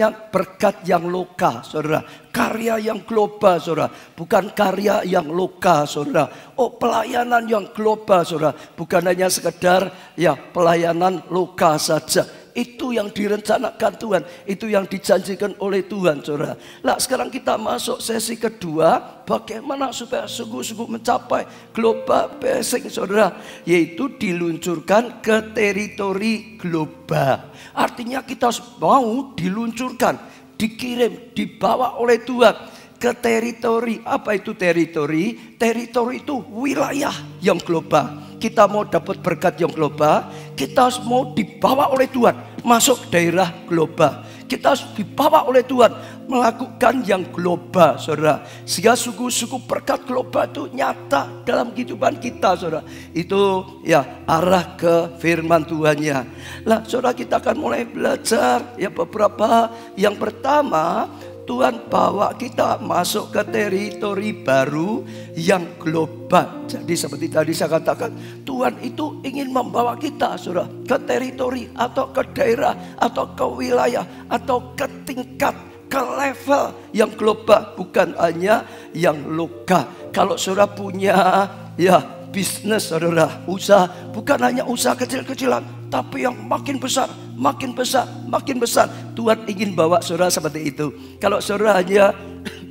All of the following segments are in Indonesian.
berkat yang lokal, saudara. Karya yang global, saudara. Bukan karya yang lokal, saudara. Oh, pelayanan yang global, saudara. Bukan hanya sekedar ya pelayanan lokal saja. Itu yang direncanakan Tuhan, itu yang dijanjikan oleh Tuhan, saudara. Nah, sekarang kita masuk sesi kedua, bagaimana supaya sungguh-sungguh mencapai global blessing, saudara, yaitu diluncurkan ke teritori global. Artinya kita mau diluncurkan, dikirim, dibawa oleh Tuhan ke teritori. Apa itu teritori? Teritori itu wilayah yang global. Kita mau dapat berkat yang global, kita harus mau dibawa oleh Tuhan masuk daerah global. Kita harus dibawa oleh Tuhan melakukan yang global, saudara. Sehingga sungguh-sungguh berkat global itu nyata dalam kehidupan kita, saudara. Itu ya arah ke firman Tuhannya. Nah, saudara, kita akan mulai belajar ya beberapa. Yang pertama, Tuhan bawa kita masuk ke teritori baru yang global. Jadi seperti tadi saya katakan, Tuhan itu ingin membawa kita, saudara, ke teritori atau ke daerah atau ke wilayah atau ke tingkat, ke level yang global, bukan hanya yang lokal. Kalau saudara punya ya bisnis, saudara, usaha, bukan hanya usaha kecil-kecilan, tapi yang makin besar, makin besar, makin besar. Tuhan ingin bawa saudara seperti itu. Kalau saudara hanya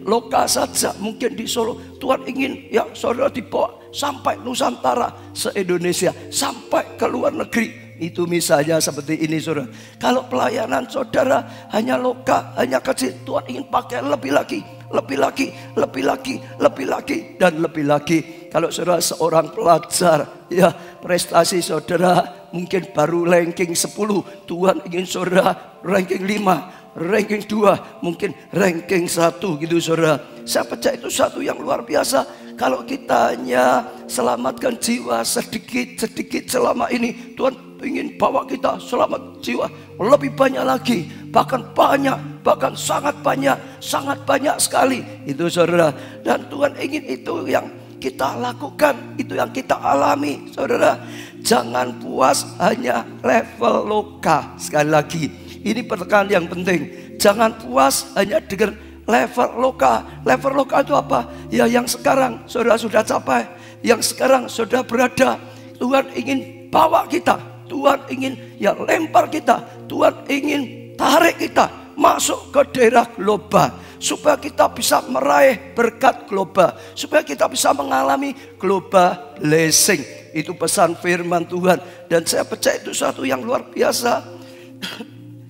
lokal saja, mungkin di Solo, Tuhan ingin ya saudara dibawa sampai Nusantara, se-Indonesia, sampai ke luar negeri. Itu misalnya seperti ini, saudara. Kalau pelayanan saudara hanya lokal, hanya kecil, Tuhan ingin pakai lebih lagi, lebih lagi, lebih lagi, lebih lagi, dan lebih lagi. Kalau saudara seorang pelajar, ya prestasi saudara mungkin baru ranking 10, Tuhan ingin saudara ranking 5, ranking 2, mungkin ranking 1 gitu, saudara. Saya percaya itu satu yang luar biasa. Kalau kita hanya selamatkan jiwa sedikit-sedikit selama ini, Tuhan ingin bawa kita selamat jiwa lebih banyak lagi, bahkan banyak, bahkan sangat banyak sekali itu, saudara. Dan Tuhan ingin itu yang kita lakukan, itu yang kita alami, saudara. Jangan puas hanya level lokal. Sekali lagi, ini penekanan yang penting. Jangan puas hanya dengan level lokal. Level lokal itu apa? Ya yang sekarang saudara sudah capai, yang sekarang sudah berada. Tuhan ingin bawa kita, Tuhan ingin ya lempar kita, Tuhan ingin tarik kita masuk ke daerah global, supaya kita bisa meraih berkat global, supaya kita bisa mengalami global blessing. Itu pesan firman Tuhan, dan saya percaya itu satu yang luar biasa.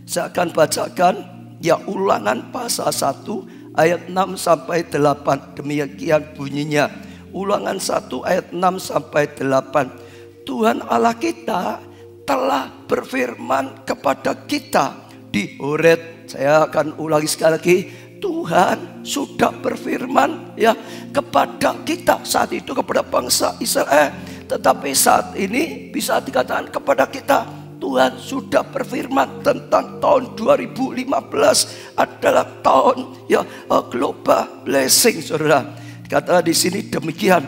Saya akan bacakan ya Ulangan pasal 1 ayat 6 sampai 8. Demikian bunyinya. Ulangan 1 ayat 6 sampai 8. Tuhan Allah kita telah berfirman kepada kita di Horeb. Saya akan ulangi sekali lagi. Tuhan sudah berfirman ya kepada kita saat itu, kepada bangsa Israel. Tetapi saat ini bisa dikatakan kepada kita, Tuhan sudah berfirman tentang tahun 2015 adalah tahun ya global blessing, saudara. Kata di sini demikian.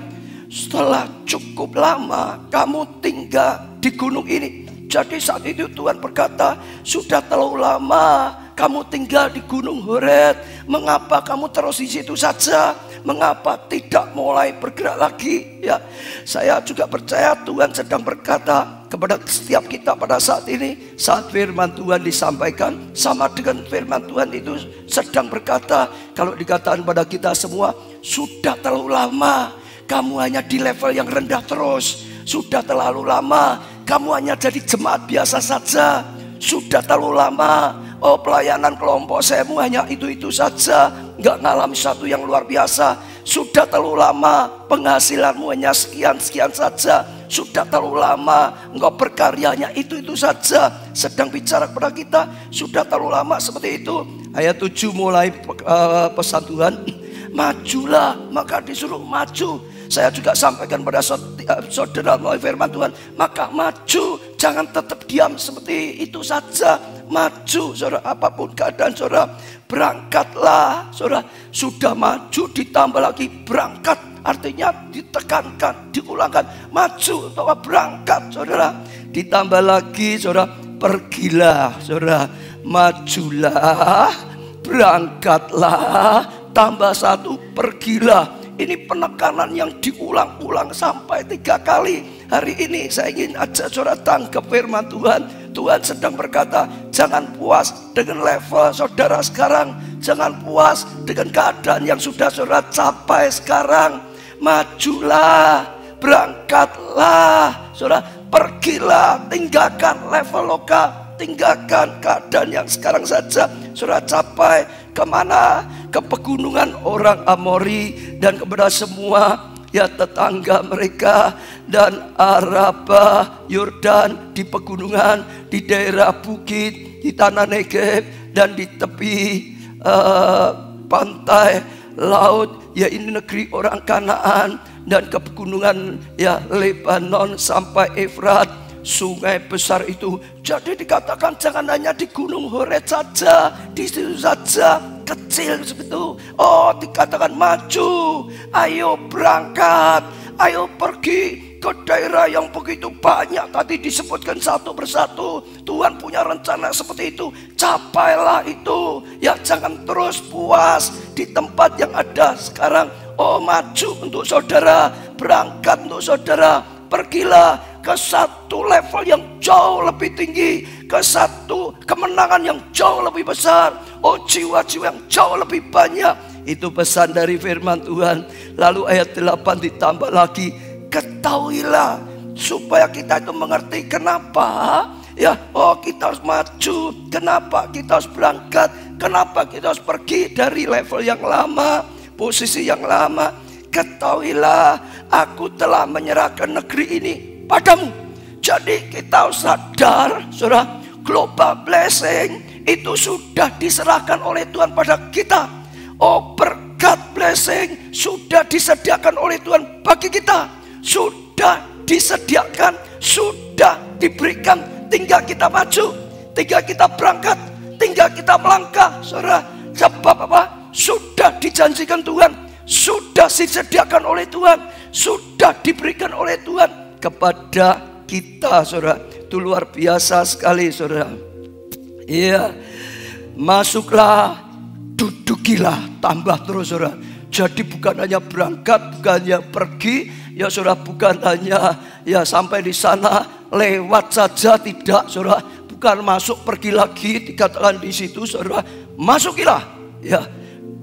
Setelah cukup lama kamu tinggal di gunung ini. Jadi saat itu Tuhan berkata, sudah terlalu lama kamu tinggal di gunung Horeb. Mengapa kamu terus di situ saja? Mengapa tidak mulai bergerak lagi? Ya, saya juga percaya Tuhan sedang berkata kepada setiap kita pada saat ini. Saat firman Tuhan disampaikan, sama dengan firman Tuhan itu sedang berkata, kalau dikatakan pada kita semua, sudah terlalu lama kamu hanya di level yang rendah terus. Sudah terlalu lama kamu hanya jadi jemaat biasa saja. Sudah terlalu lama pelayanan kelompok semu hanya itu-itu saja, nggak ngalami satu yang luar biasa. Sudah terlalu lama penghasilanmu hanya sekian-sekian saja. Sudah terlalu lama engkau berkaryanya itu-itu saja. Sedang bicara kepada kita, sudah terlalu lama seperti itu. Ayat 7 mulai pesan Tuhan, majulah, maka disuruh maju. Saya juga sampaikan pada saudara melalui firman Tuhan, maka maju, jangan tetap diam seperti itu saja. Maju, saudara, apapun keadaan saudara, berangkatlah, saudara. Sudah maju ditambah lagi berangkat, artinya ditekankan, diulangkan, maju atau berangkat, saudara. Ditambah lagi, saudara, pergilah, saudara. majulah, berangkatlah, tambah 1, pergilah. Ini penekanan yang diulang-ulang sampai 3 kali. Hari ini saya ingin ajak saudara tangkap firman Tuhan. Tuhan sedang berkata, jangan puas dengan level saudara sekarang, jangan puas dengan keadaan yang sudah saudara capai sekarang. Majulah, berangkatlah, saudara, pergilah, tinggalkan level lokal, tinggalkan keadaan yang sekarang saja saudara capai. Kemana? Ke pegunungan orang Amori dan kepada semua ya tetangga mereka, dan Araba, Yordan, di pegunungan, di daerah bukit, di tanah Negeb, dan di tepi pantai laut, ya ini negeri orang Kanaan, dan ke pegunungan ya Lebanon sampai Efrat, sungai besar itu. Jadi dikatakan jangan hanya di Gunung Horeb saja, di situ saja kecil segitu. Oh, dikatakan maju, ayo berangkat, ayo pergi ke daerah yang begitu banyak tadi disebutkan satu persatu. Tuhan punya rencana seperti itu. Capailah itu. Ya jangan terus puas di tempat yang ada sekarang. Oh, maju untuk saudara, berangkat untuk saudara, pergilah ke satu level yang jauh lebih tinggi, ke satu kemenangan yang jauh lebih besar. Oh, jiwa-jiwa yang jauh lebih banyak. Itu pesan dari firman Tuhan. Lalu ayat 8 ditambah lagi, ketahuilah, supaya kita itu mengerti kenapa ya, oh kita harus maju, kenapa kita harus berangkat, kenapa kita harus pergi dari level yang lama, posisi yang lama. Ketahuilah, aku telah menyerahkan negeri ini padamu. Jadi kita harus sadar, saudara, global blessing itu sudah diserahkan oleh Tuhan pada kita. Oh, berkat blessing sudah disediakan oleh Tuhan bagi kita. Sudah disediakan, sudah diberikan. Tinggal kita maju, tinggal kita berangkat, tinggal kita melangkah, saudara. Sebab apa? Sudah dijanjikan Tuhan, sudah disediakan oleh Tuhan, sudah diberikan oleh Tuhan kepada kita, saudara. Itu luar biasa sekali, saudara. Iya, masuklah, dudukilah, tambah terus, saudara. Jadi bukan hanya berangkat, bukan hanya pergi, ya saudara, bukan hanya ya sampai di sana lewat saja, tidak, saudara. Bukan masuk pergi lagi, dikatakan di situ, saudara. Masukilah, ya,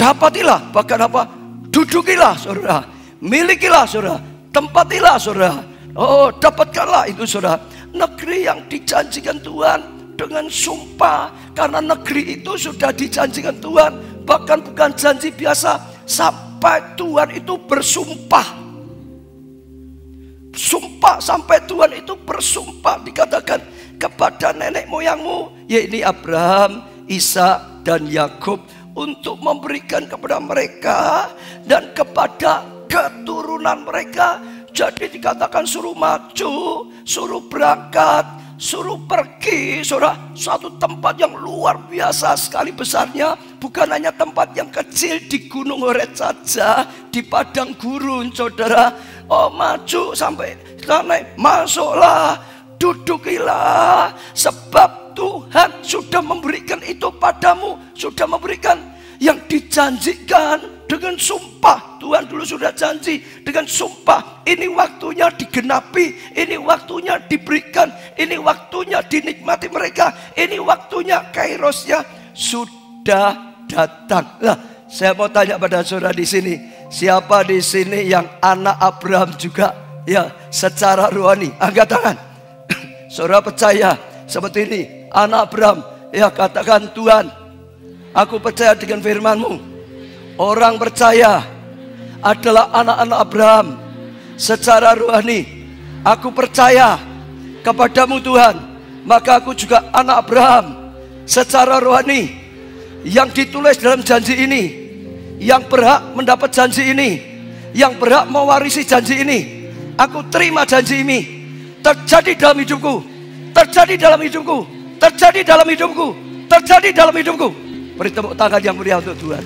dapatilah, bahkan apa? Dudukilah, saudara. Milikilah, saudara. Tempatilah, saudara. Oh, dapatkanlah itu, saudara. Negeri yang dijanjikan Tuhan dengan sumpah, karena negeri itu sudah dijanjikan Tuhan. Bahkan bukan janji biasa, sampai Tuhan itu bersumpah. Sumpah, sampai Tuhan itu bersumpah, dikatakan kepada nenek moyangmu, yaitu Abraham, Ishak, dan Yakub, untuk memberikan kepada mereka dan kepada keturunan mereka. Jadi dikatakan suruh maju, suruh berangkat, suruh pergi, saudara. Suatu tempat yang luar biasa sekali besarnya. Bukan hanya tempat yang kecil di Gunung Horeb saja, di padang gurun, saudara. Oh, maju sampai sana, masuklah, dudukilah. Sebab Tuhan sudah memberikan itu padamu, sudah memberikan yang dijanjikan dengan sumpah. Tuhan dulu sudah janji dengan sumpah. Ini waktunya digenapi, ini waktunya diberikan, ini waktunya dinikmati mereka, ini waktunya kairosnya sudah datang. Nah, saya mau tanya pada saudara di sini, siapa di sini yang anak Abraham juga? Ya, secara rohani, angkat tangan. Saudara percaya seperti ini, anak Abraham? Ya, katakan, Tuhan, aku percaya dengan firman-Mu. Orang percaya adalah anak-anak Abraham. Secara rohani, aku percaya kepadamu Tuhan, maka aku juga anak Abraham. Secara rohani, yang ditulis dalam janji ini, yang berhak mendapat janji ini, yang berhak mewarisi janji ini, aku terima janji ini. Terjadi dalam hidupku, terjadi dalam hidupku, terjadi dalam hidupku, terjadi dalam hidupku. Beri tepuk tangan yang meriah untuk Tuhan.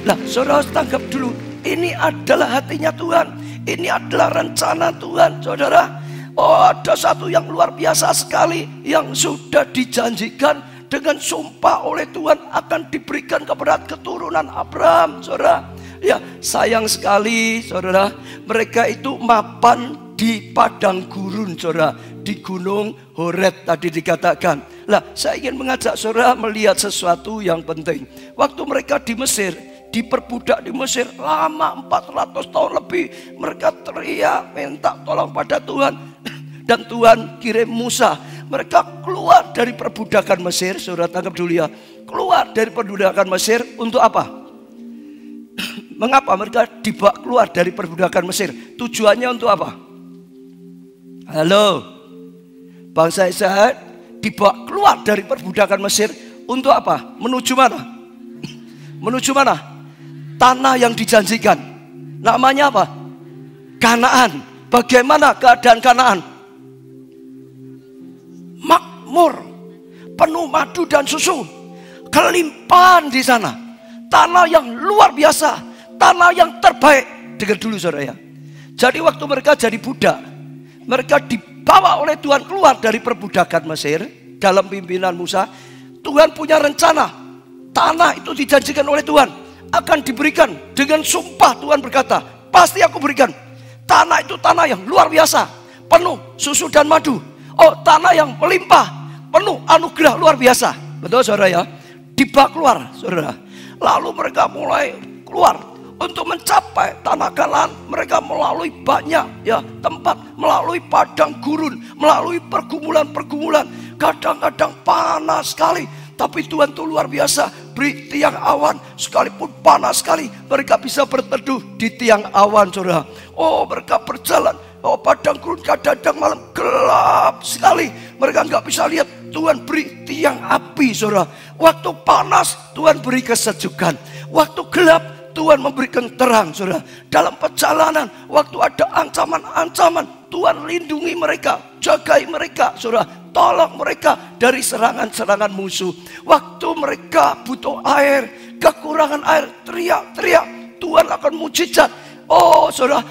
Nah, saudara harus tangkap dulu. Ini adalah hatinya Tuhan. Ini adalah rencana Tuhan, saudara. Oh, ada satu yang luar biasa sekali yang sudah dijanjikan dengan sumpah oleh Tuhan akan diberikan kepada keturunan Abraham, saudara. Ya, sayang sekali, saudara, mereka itu mapan di padang gurun, saudara, di gunung Horeb tadi dikatakan. Lah, saya ingin mengajak saudara melihat sesuatu yang penting. Waktu mereka di Mesir, diperbudak di Mesir lama 400 tahun lebih, mereka teriak minta tolong pada Tuhan, dan Tuhan kirim Musa. Mereka keluar dari perbudakan Mesir, saudara tangkap dulu ya. Keluar dari perbudakan Mesir untuk apa? Mengapa mereka dibawa keluar dari perbudakan Mesir? Tujuannya untuk apa? Halo, bangsa Israel dibawa keluar dari perbudakan Mesir untuk apa? Menuju mana? Menuju mana? Tanah yang dijanjikan. Namanya apa? Kanaan. Bagaimana keadaan Kanaan? Makmur, penuh madu dan susu, kelimpahan di sana. Tanah yang luar biasa, tanah yang terbaik. Dengar dulu saudara ya. Jadi waktu mereka jadi budak, mereka dibawa oleh Tuhan keluar dari perbudakan Mesir dalam pimpinan Musa. Tuhan punya rencana, tanah itu dijanjikan oleh Tuhan akan diberikan dengan sumpah. Tuhan berkata, pasti aku berikan. Tanah itu tanah yang luar biasa, penuh susu dan madu. Oh, tanah yang melimpah, penuh anugerah luar biasa. Betul saudara ya. Dibawa keluar saudara. Lalu mereka mulai keluar untuk mencapai tanah Kanaan. Mereka melalui banyak ya tempat, melalui padang gurun, melalui pergumulan-pergumulan. Kadang-kadang panas sekali, tapi Tuhan itu luar biasa. Beri tiang awan, sekalipun panas sekali, mereka bisa berteduh di tiang awan, saudara. Oh, mereka berjalan. Oh, padang gurun kadang-kadang malam gelap sekali, mereka nggak bisa lihat. Tuhan beri tiang api, saudara. Waktu panas Tuhan beri kesejukan, waktu gelap Tuhan memberikan terang, saudara. Dalam perjalanan, waktu ada ancaman-ancaman, Tuhan lindungi mereka, jagai mereka, saudara. Tolong mereka dari serangan-serangan musuh. Waktu mereka butuh air, kekurangan air, teriak-teriak, Tuhan akan mujizat. Oh, saudara,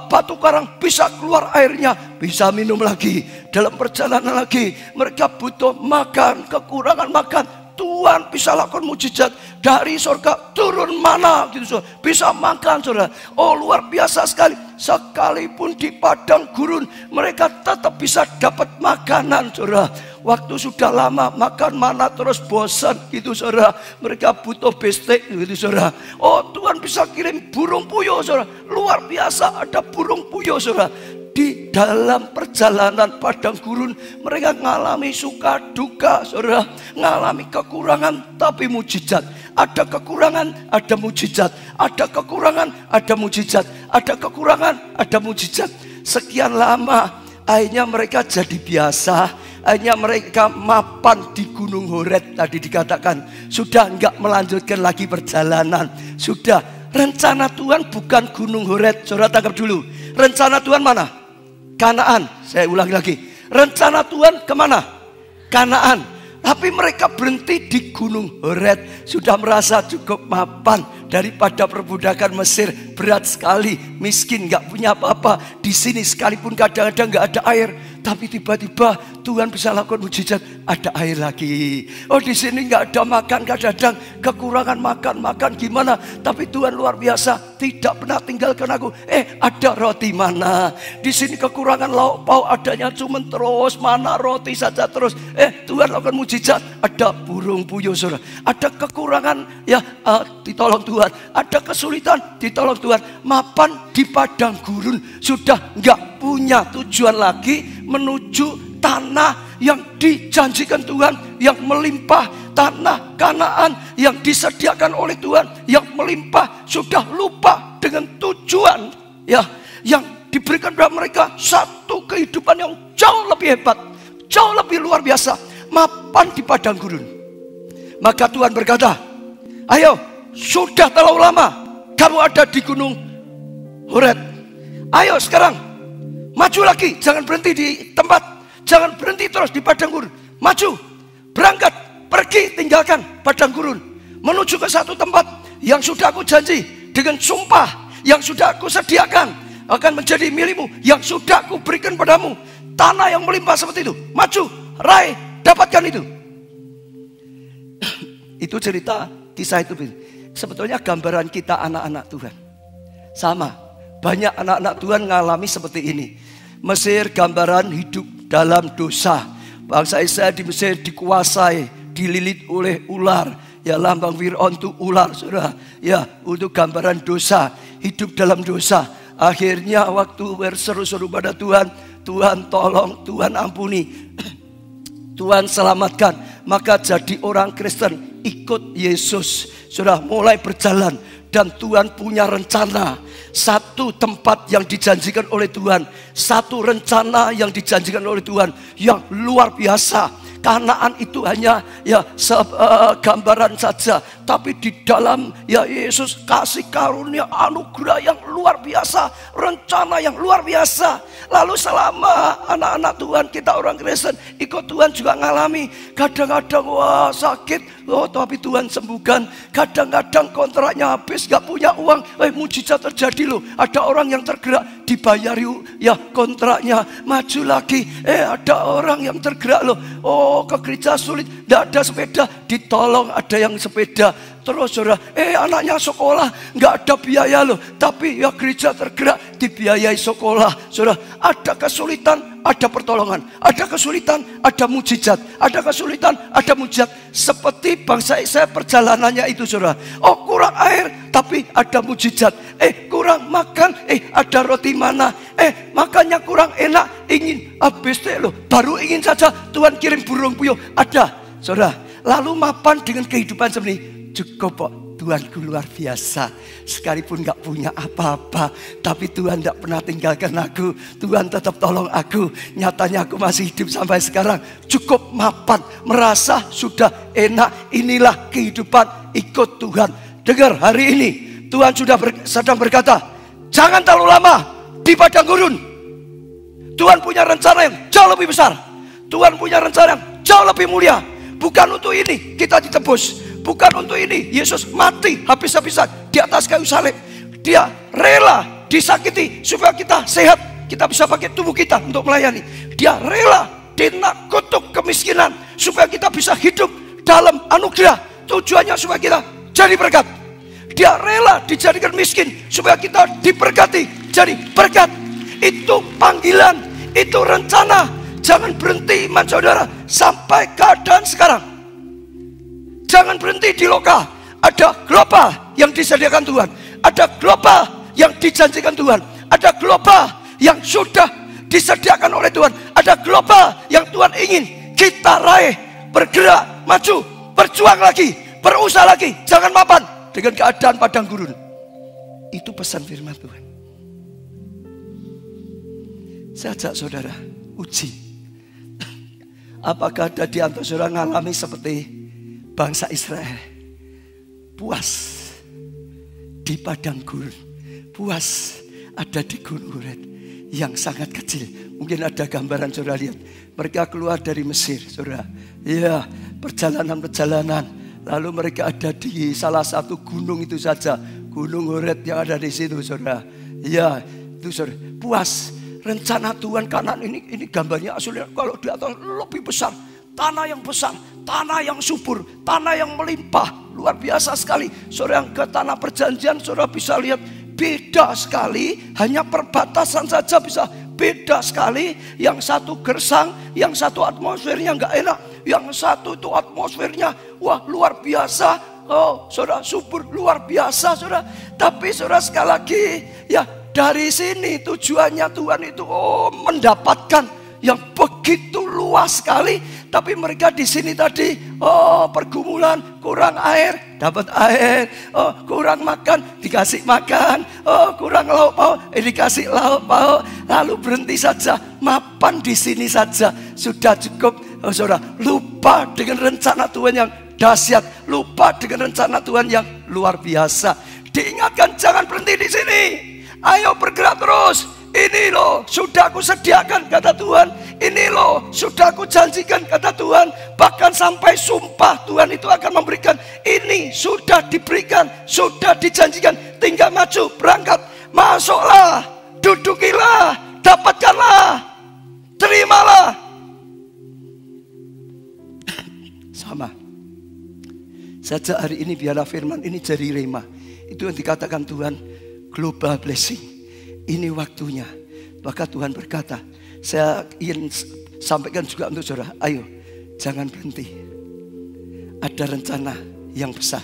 batu karang bisa keluar airnya, bisa minum lagi. Dalam perjalanan lagi, mereka butuh makan, kekurangan makan, Tuhan bisa lakukan mujizat. Dari surga turun mana gitu, saudara. Bisa makan, saudara. Oh, luar biasa sekali. Sekalipun di padang gurun, mereka tetap bisa dapat makanan, saudara. Waktu sudah lama makan mana terus bosan gitu, saudara. Mereka butuh bestek gitu, saudara. Oh, Tuhan bisa kirim burung puyuh, saudara. Luar biasa ada burung puyuh, saudara. Di dalam perjalanan padang gurun, mereka mengalami suka duka, saudara. Mengalami kekurangan tapi mujizat. Ada kekurangan, ada mujizat. Ada kekurangan, ada mujizat. Ada kekurangan, ada mujizat. Sekian lama, akhirnya mereka jadi biasa. Akhirnya mereka mapan di Gunung Horeb tadi dikatakan. Sudah enggak melanjutkan lagi perjalanan. Sudah, rencana Tuhan bukan Gunung Horeb. Saudara tangkap dulu. Rencana Tuhan mana? Kanaan. Saya ulangi lagi. Rencana Tuhan kemana? Kanaan. Tapi mereka berhenti di Gunung Horeb. Sudah merasa cukup mapan daripada perbudakan Mesir. Berat sekali, miskin, gak punya apa-apa. Di sini sekalipun kadang-kadang gak ada air, tapi tiba-tiba Tuhan bisa lakukan mujizat, ada air lagi. Oh, di sini nggak ada makan, kadang-kadang kekurangan makan gimana? Tapi Tuhan luar biasa, tidak pernah tinggalkan aku. Ada roti mana? Di sini kekurangan lauk pauk, adanya cuma terus mana roti saja terus. Tuhan lakukan mujizat, ada burung puyuh, saudara. Ada kekurangan, ya ditolong Tuhan. Ada kesulitan, ditolong Tuhan. Mapan di padang gurun, sudah nggak punya tujuan lagi menuju tanah yang dijanjikan Tuhan, yang melimpah, tanah Kanaan yang disediakan oleh Tuhan, yang melimpah. Sudah lupa dengan tujuan ya yang diberikan kepada mereka. Satu kehidupan yang jauh lebih hebat, jauh lebih luar biasa, mapan di padang gurun. Maka Tuhan berkata, ayo, sudah terlalu lama kamu ada di Gunung Horeb. Ayo sekarang maju lagi, jangan berhenti di tempat, jangan berhenti terus di padang gurun. Maju, berangkat, pergi, tinggalkan padang gurun, menuju ke satu tempat yang sudah aku janji dengan sumpah, yang sudah aku sediakan akan menjadi milikmu, yang sudah aku berikan padamu. Tanah yang melimpah seperti itu. Maju, raih, dapatkan itu. Itu cerita kisah itu. Sebetulnya gambaran kita anak-anak Tuhan. Sama, banyak anak-anak Tuhan ngalami seperti ini. Mesir gambaran hidup dalam dosa. Bangsa Israel di Mesir dikuasai, dililit oleh ular. Ya, lambang Fir'aun itu ular, saudara. Ya, untuk gambaran dosa, hidup dalam dosa. Akhirnya waktu berseru-seru pada Tuhan, Tuhan tolong, Tuhan ampuni, Tuhan selamatkan. Maka jadi orang Kristen, ikut Yesus. Sudah mulai berjalan. Dan Tuhan punya rencana. Satu tempat yang dijanjikan oleh Tuhan. Satu rencana yang dijanjikan oleh Tuhan. Yang luar biasa. Kanaan itu hanya gambaran saja. Tapi di dalam Yesus kasih karunia anugerah yang luar biasa. Rencana yang luar biasa. Lalu selama anak-anak Tuhan, kita orang Kristen ikut Tuhan juga ngalami. Kadang-kadang wah sakit, tapi Tuhan sembuhkan. Kadang-kadang kontraknya habis, gak punya uang. Mujizat terjadi loh. Ada orang yang tergerak, dibayar yuk kontraknya. Maju lagi, ada orang yang tergerak loh. Ke gereja sulit, gak ada sepeda, ditolong ada yang sepeda. Terus saudara, anaknya sekolah, nggak ada biaya loh. Tapi gereja tergerak, dibiayai sekolah. Saudara, ada kesulitan, ada pertolongan. Ada kesulitan, ada mujizat. Ada kesulitan, ada mujizat. Seperti bangsa Israel perjalanannya itu saudara. Kurang air, tapi ada mujizat. Kurang makan, ada roti mana. Makannya kurang enak, ingin habis deh loh. Baru ingin saja, Tuhan kirim burung puyuh. Ada, saudara. Lalu mapan dengan kehidupan seperti ini. Cukup kok, Tuhanku luar biasa. Sekalipun gak punya apa-apa, tapi Tuhan gak pernah tinggalkan aku. Tuhan tetap tolong aku. Nyatanya aku masih hidup sampai sekarang. Cukup mapan, merasa sudah enak. Inilah kehidupan ikut Tuhan. Dengar, hari ini Tuhan sudah sedang berkata, jangan terlalu lama di padang gurun. Tuhan punya rencana yang jauh lebih besar. Tuhan punya rencana yang jauh lebih mulia. Bukan untuk ini kita ditebus. Bukan untuk ini Yesus mati habis-habisan di atas kayu salib. Dia rela disakiti supaya kita sehat. Kita bisa pakai tubuh kita untuk melayani. Dia rela dinakutuk kemiskinan supaya kita bisa hidup dalam anugerah. Tujuannya supaya kita jadi berkat. Dia rela dijadikan miskin supaya kita diberkati jadi berkat. Itu panggilan, itu rencana. Jangan berhenti iman saudara sampai keadaan sekarang. Jangan berhenti di lokal. Ada global yang disediakan Tuhan. Ada global yang dijanjikan Tuhan. Ada global yang sudah disediakan oleh Tuhan. Ada global yang Tuhan ingin kita raih. Bergerak, maju, berjuang lagi, berusaha lagi. Jangan mapan dengan keadaan padang gurun. Itu pesan firman Tuhan. Saya ajak saudara uji. Apakah ada di antara saudara mengalami seperti bangsa Israel, puas di padang gurun, puas ada di gunung Horet yang sangat kecil. Mungkin ada gambaran saudara lihat, mereka keluar dari Mesir, saudara. Ya, perjalanan-perjalanan, lalu mereka ada di salah satu gunung itu saja, gunung Horet yang ada di situ, saudara. Ya, itu saudara, puas. Rencana Tuhan kanan ini gambarnya aslinya kalau di atas lebih besar. Tanah yang besar, tanah yang subur, tanah yang melimpah. Luar biasa sekali. Saudara yang ke tanah perjanjian, saudara bisa lihat beda sekali. Hanya perbatasan saja bisa beda sekali. Yang satu gersang, yang satu atmosfernya nggak enak. Yang satu itu atmosfernya, wah luar biasa. Saudara subur, luar biasa saudara. Tapi saudara sekali lagi, ya dari sini tujuannya Tuhan itu mendapatkan yang begitu luas sekali. Tapi mereka di sini tadi, pergumulan, kurang air, dapat air, kurang makan, dikasih makan, kurang lauk pauk, dikasih lauk pauk, lalu berhenti saja, mapan di sini saja, sudah cukup, saudara. Lupa dengan rencana Tuhan yang dahsyat, lupa dengan rencana Tuhan yang luar biasa. Diingatkan jangan berhenti di sini, ayo bergerak terus. Ini loh sudah aku sediakan kata Tuhan. Ini loh sudah aku janjikan kata Tuhan. Bahkan sampai sumpah Tuhan itu akan memberikan. Ini sudah diberikan, sudah dijanjikan. Tinggal maju, berangkat, masuklah, dudukilah, dapatkanlah, terimalah. Sama. Sejak hari ini biarlah firman ini jadi rema. Itu yang dikatakan Tuhan, global blessing. Ini waktunya. Maka Tuhan berkata, saya ingin sampaikan juga untuk saudara, ayo jangan berhenti. Ada rencana yang besar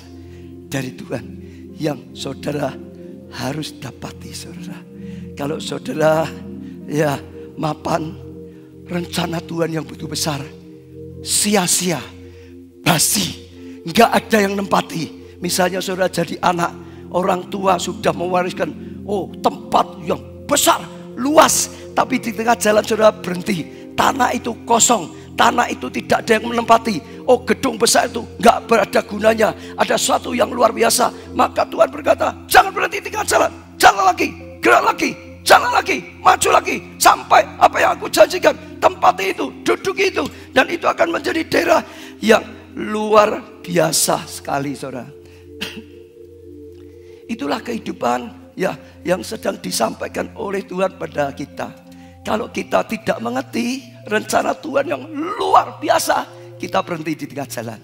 dari Tuhan yang saudara harus dapati, saudara. Kalau saudara ya mapan rencana Tuhan yang begitu besar, sia-sia, basi, nggak ada yang nempati. Misalnya saudara jadi anak, orang tua sudah mewariskan tempat yang besar, luas, tapi di tengah jalan saudara berhenti. Tanah itu kosong, tanah itu tidak ada yang menempati. Gedung besar itu nggak berada gunanya. Ada sesuatu yang luar biasa. Maka Tuhan berkata, jangan berhenti di tengah jalan, jalan lagi, gerak lagi, jalan lagi, maju lagi, sampai apa yang aku janjikan, tempati itu, duduk itu, dan itu akan menjadi daerah yang luar biasa sekali, saudara. Itulah kehidupan ya yang sedang disampaikan oleh Tuhan pada kita. Kalau kita tidak mengerti rencana Tuhan yang luar biasa, kita berhenti di tengah jalan.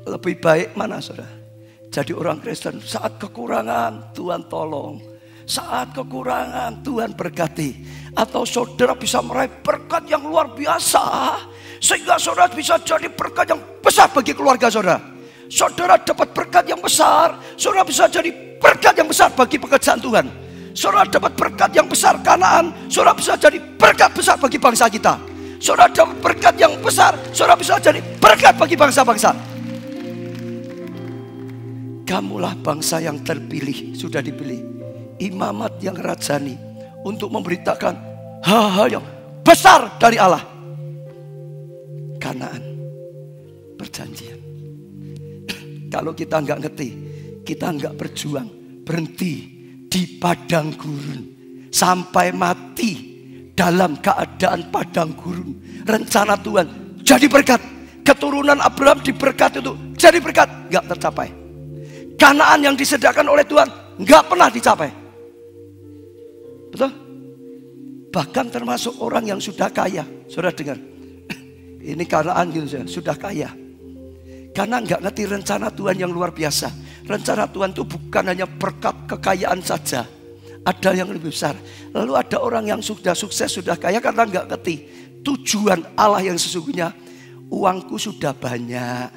Lebih baik mana, saudara? Jadi orang Kristen saat kekurangan Tuhan tolong, saat kekurangan Tuhan berkati, atau saudara bisa meraih berkat yang luar biasa sehingga saudara bisa jadi berkat yang besar bagi keluarga saudara. Saudara dapat berkat yang besar, saudara bisa jadi berkat yang besar bagi pekerjaan Tuhan. Saudara dapat berkat yang besar Kanaan, saudara bisa jadi berkat besar bagi bangsa kita. Saudara dapat berkat yang besar, saudara bisa jadi berkat bagi bangsa-bangsa. Kamulah bangsa yang terpilih, sudah dipilih, imamat yang rajani, untuk memberitakan hal-hal yang besar dari Allah. Kanaan, perjanjian. Kalau kita nggak ngerti, kita nggak berjuang, berhenti di padang gurun sampai mati dalam keadaan padang gurun. Rencana Tuhan jadi berkat, keturunan Abraham diberkati itu jadi berkat, nggak tercapai. Kanaan yang disediakan oleh Tuhan nggak pernah dicapai. Betul? Bahkan termasuk orang yang sudah kaya. Saudara dengar, ini Kanaan gitu, sudah kaya. Karena nggak ngerti rencana Tuhan yang luar biasa. Rencana Tuhan itu bukan hanya berkat kekayaan saja, ada yang lebih besar. Lalu ada orang yang sudah sukses, sudah kaya karena nggak ngerti tujuan Allah yang sesungguhnya. Uangku sudah banyak,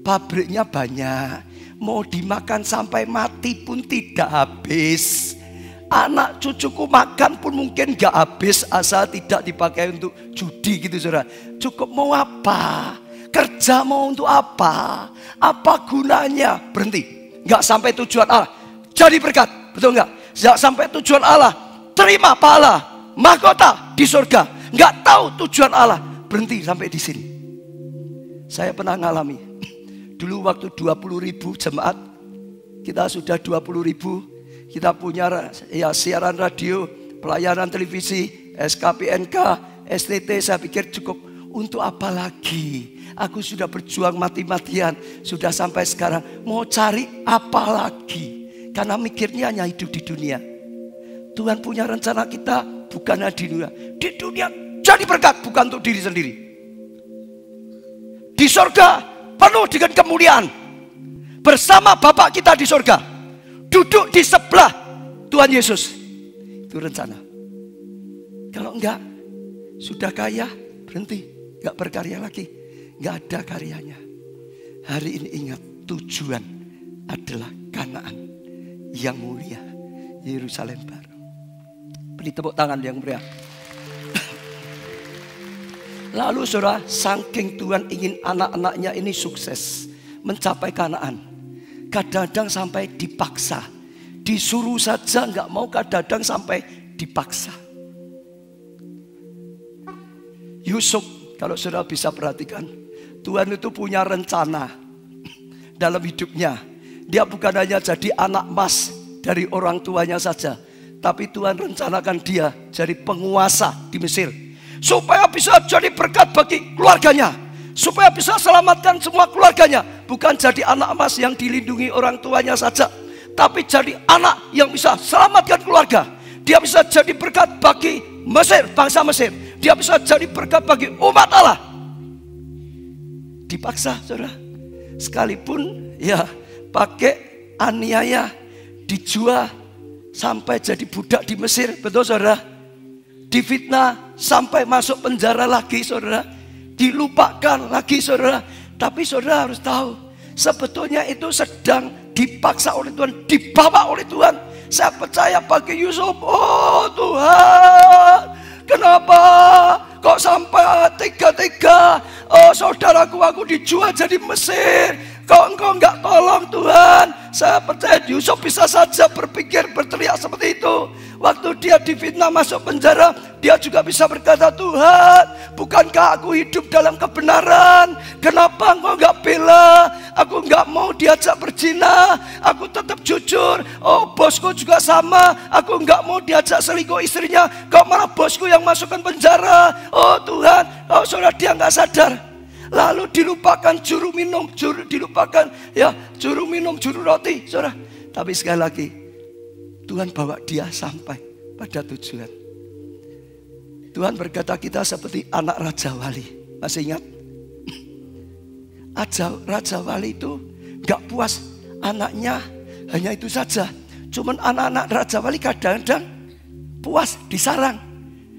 pabriknya banyak, mau dimakan sampai mati pun tidak habis. Anak cucuku makan pun mungkin gak habis, asal tidak dipakai untuk judi gitu, saudara. Cukup mau apa? Kerja mau untuk apa? Apa gunanya? Berhenti. Gak sampai tujuan Allah, jadi berkat. Betul gak? Gak sampai tujuan Allah, terima pahala, mahkota di surga. Gak tahu tujuan Allah, berhenti sampai di sini. Saya pernah ngalami. Dulu waktu 20.000 jemaat, kita sudah 20.000. Kita punya ya siaran radio, pelayanan televisi, SKPNK, STT. Saya pikir cukup. Untuk apa lagi? Aku sudah berjuang mati-matian, sudah sampai sekarang. Mau cari apa lagi? Karena mikirnya hanya hidup di dunia. Tuhan punya rencana kita bukan hanya di dunia. Di dunia jadi berkat, bukan untuk diri sendiri. Di surga penuh dengan kemuliaan, bersama Bapa kita di surga, duduk di sebelah Tuhan Yesus. Itu rencana. Kalau enggak, sudah kaya, berhenti. Enggak berkarya lagi, enggak ada karyanya. Hari ini ingat, tujuan adalah Kanaan yang mulia, Yerusalem baru. Beri tepuk tangan yang meriah. Lalu saudara, saking Tuhan ingin anak-anaknya ini sukses mencapai Kanaan, kadang-kadang sampai dipaksa. Disuruh saja enggak mau, kadang-kadang sampai dipaksa. Yusuf, kalau saudara bisa perhatikan, Tuhan itu punya rencana dalam hidupnya. Dia bukan hanya jadi anak emas dari orang tuanya saja, tapi Tuhan rencanakan dia jadi penguasa di Mesir, supaya bisa jadi berkat bagi keluarganya, supaya bisa selamatkan semua keluarganya. Bukan jadi anak emas yang dilindungi orang tuanya saja, tapi jadi anak yang bisa selamatkan keluarga. Dia bisa jadi berkat bagi Mesir, bangsa Mesir. Dia bisa jadi berkat bagi umat Allah. dipaksa, saudara. Sekalipun ya pakai aniaya, dijual sampai jadi budak di Mesir, betul saudara? Difitnah sampai masuk penjara lagi, saudara. Dilupakan lagi, saudara. Tapi saudara harus tahu, sebetulnya itu sedang dipaksa oleh Tuhan, dibawa oleh Tuhan. Saya percaya bagi Yusuf, oh Tuhan, kenapa kok sampai tega-tega? Oh saudaraku, aku dijual jadi Mesir. Kok engkau enggak tolong Tuhan? Saya percaya Yusuf bisa saja berpikir, berteriak seperti itu. Waktu dia difitnah masuk penjara, dia juga bisa berkata, Tuhan, bukankah aku hidup dalam kebenaran? Kenapa engkau enggak bela? Aku enggak mau diajak berzina. Aku tetap jujur. Oh bosku juga sama. Aku enggak mau diajak selingkuh istrinya. Kok malah bosku yang masukkan penjara? Oh Tuhan, oh saudara, dia enggak sadar. Lalu dilupakan juru minum, dilupakan ya juru minum, juru roti, saudara. Tapi sekali lagi, Tuhan bawa dia sampai pada tujuan. Tuhan berkata kita seperti anak Raja Wali. Masih ingat? Raja Wali itu gak puas anaknya hanya itu saja. Cuman anak-anak Raja Wali kadang-kadang puas disarang.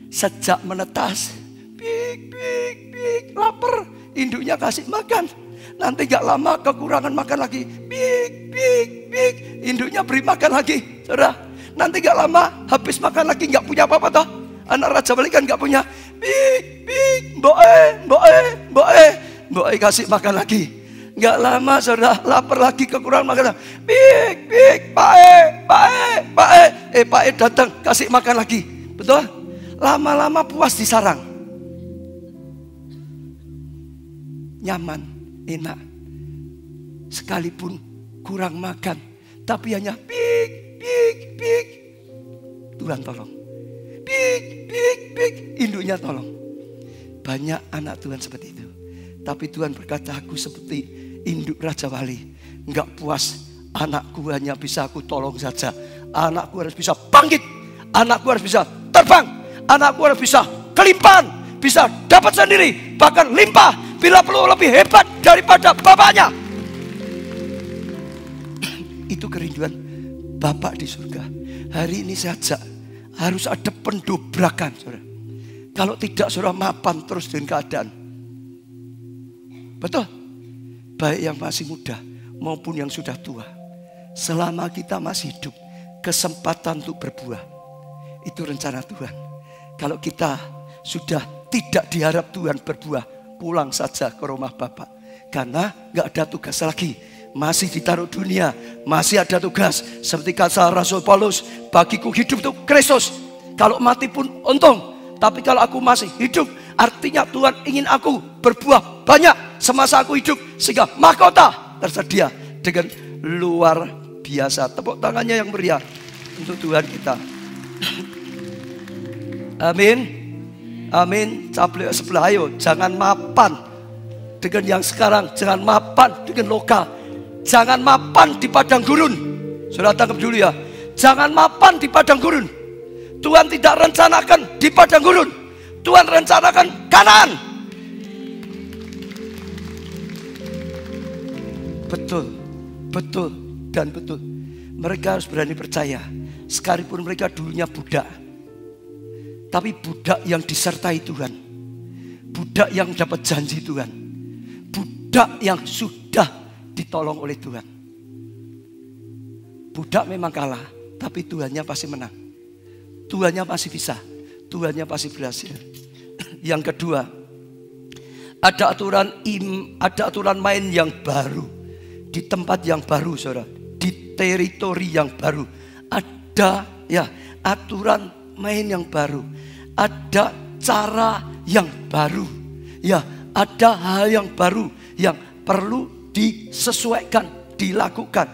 Sejak menetas, pik, lapar, induknya kasih makan. Nanti gak lama kekurangan makan lagi, pik, induknya beri makan lagi, saudara. Nanti gak lama habis makan lagi, gak punya apa-apa toh. Anak Raja Wali kan gak punya, pik, boe kasih makan lagi. Gak lama saudara, lapar lagi, kekurangan makan, pik, pae datang kasih makan lagi, betul? Lama-lama puas disarang, nyaman, enak. Sekalipun kurang makan, tapi hanya pik, Tuhan tolong. Pik, induknya tolong. Banyak anak Tuhan seperti itu. Tapi Tuhan berkata, aku seperti induk Raja Wali. Enggak puas, anakku hanya bisa aku tolong saja. Anakku harus bisa bangkit. Anakku harus bisa terbang. Anakku harus bisa kelimpahan, bisa dapat sendiri, bahkan limpah, bila perlu lebih hebat daripada bapaknya. Itu kerinduan Bapak di surga. Hari ini saya ajak, harus ada pendobrakan, saudara. Kalau tidak, saudara mapan terus dengan keadaan. Betul? Baik yang masih muda maupun yang sudah tua. Selama kita masih hidup, kesempatan untuk berbuah. Itu rencana Tuhan. Kalau kita sudah tidak diharap Tuhan berbuah, pulang saja ke rumah Bapak. Karena gak ada tugas lagi. Masih ditaruh dunia, masih ada tugas. Seperti kata Rasul Paulus, bagiku hidup itu Kristus. Kalau mati pun untung. Tapi kalau aku masih hidup, artinya Tuhan ingin aku berbuah banyak semasa aku hidup. Sehingga mahkota tersedia dengan luar biasa. Tepuk tangannya yang meriah untuk Tuhan kita. Amin. Caplok sebelah, ayo. Jangan mapan dengan yang sekarang. Jangan mapan dengan lokal. Jangan mapan di padang gurun. Sudah tangkap dulu ya. Jangan mapan di padang gurun. Tuhan tidak rencanakan di padang gurun. Tuhan rencanakan Kanaan. Betul dan betul. Mereka harus berani percaya. Sekalipun mereka dulunya budak, tapi budak yang disertai Tuhan. Budak yang dapat janji Tuhan. Budak yang sudah ditolong oleh Tuhan. Budak memang kalah, tapi Tuhannya pasti menang. Tuhannya pasti bisa. Tuhannya pasti berhasil. Yang kedua, ada aturan main yang baru. Di tempat yang baru, saudara. Di teritori yang baru. Ada aturan main yang baru. Ada cara yang baru. Ya, ada hal yang baru yang perlu disesuaikan, dilakukan.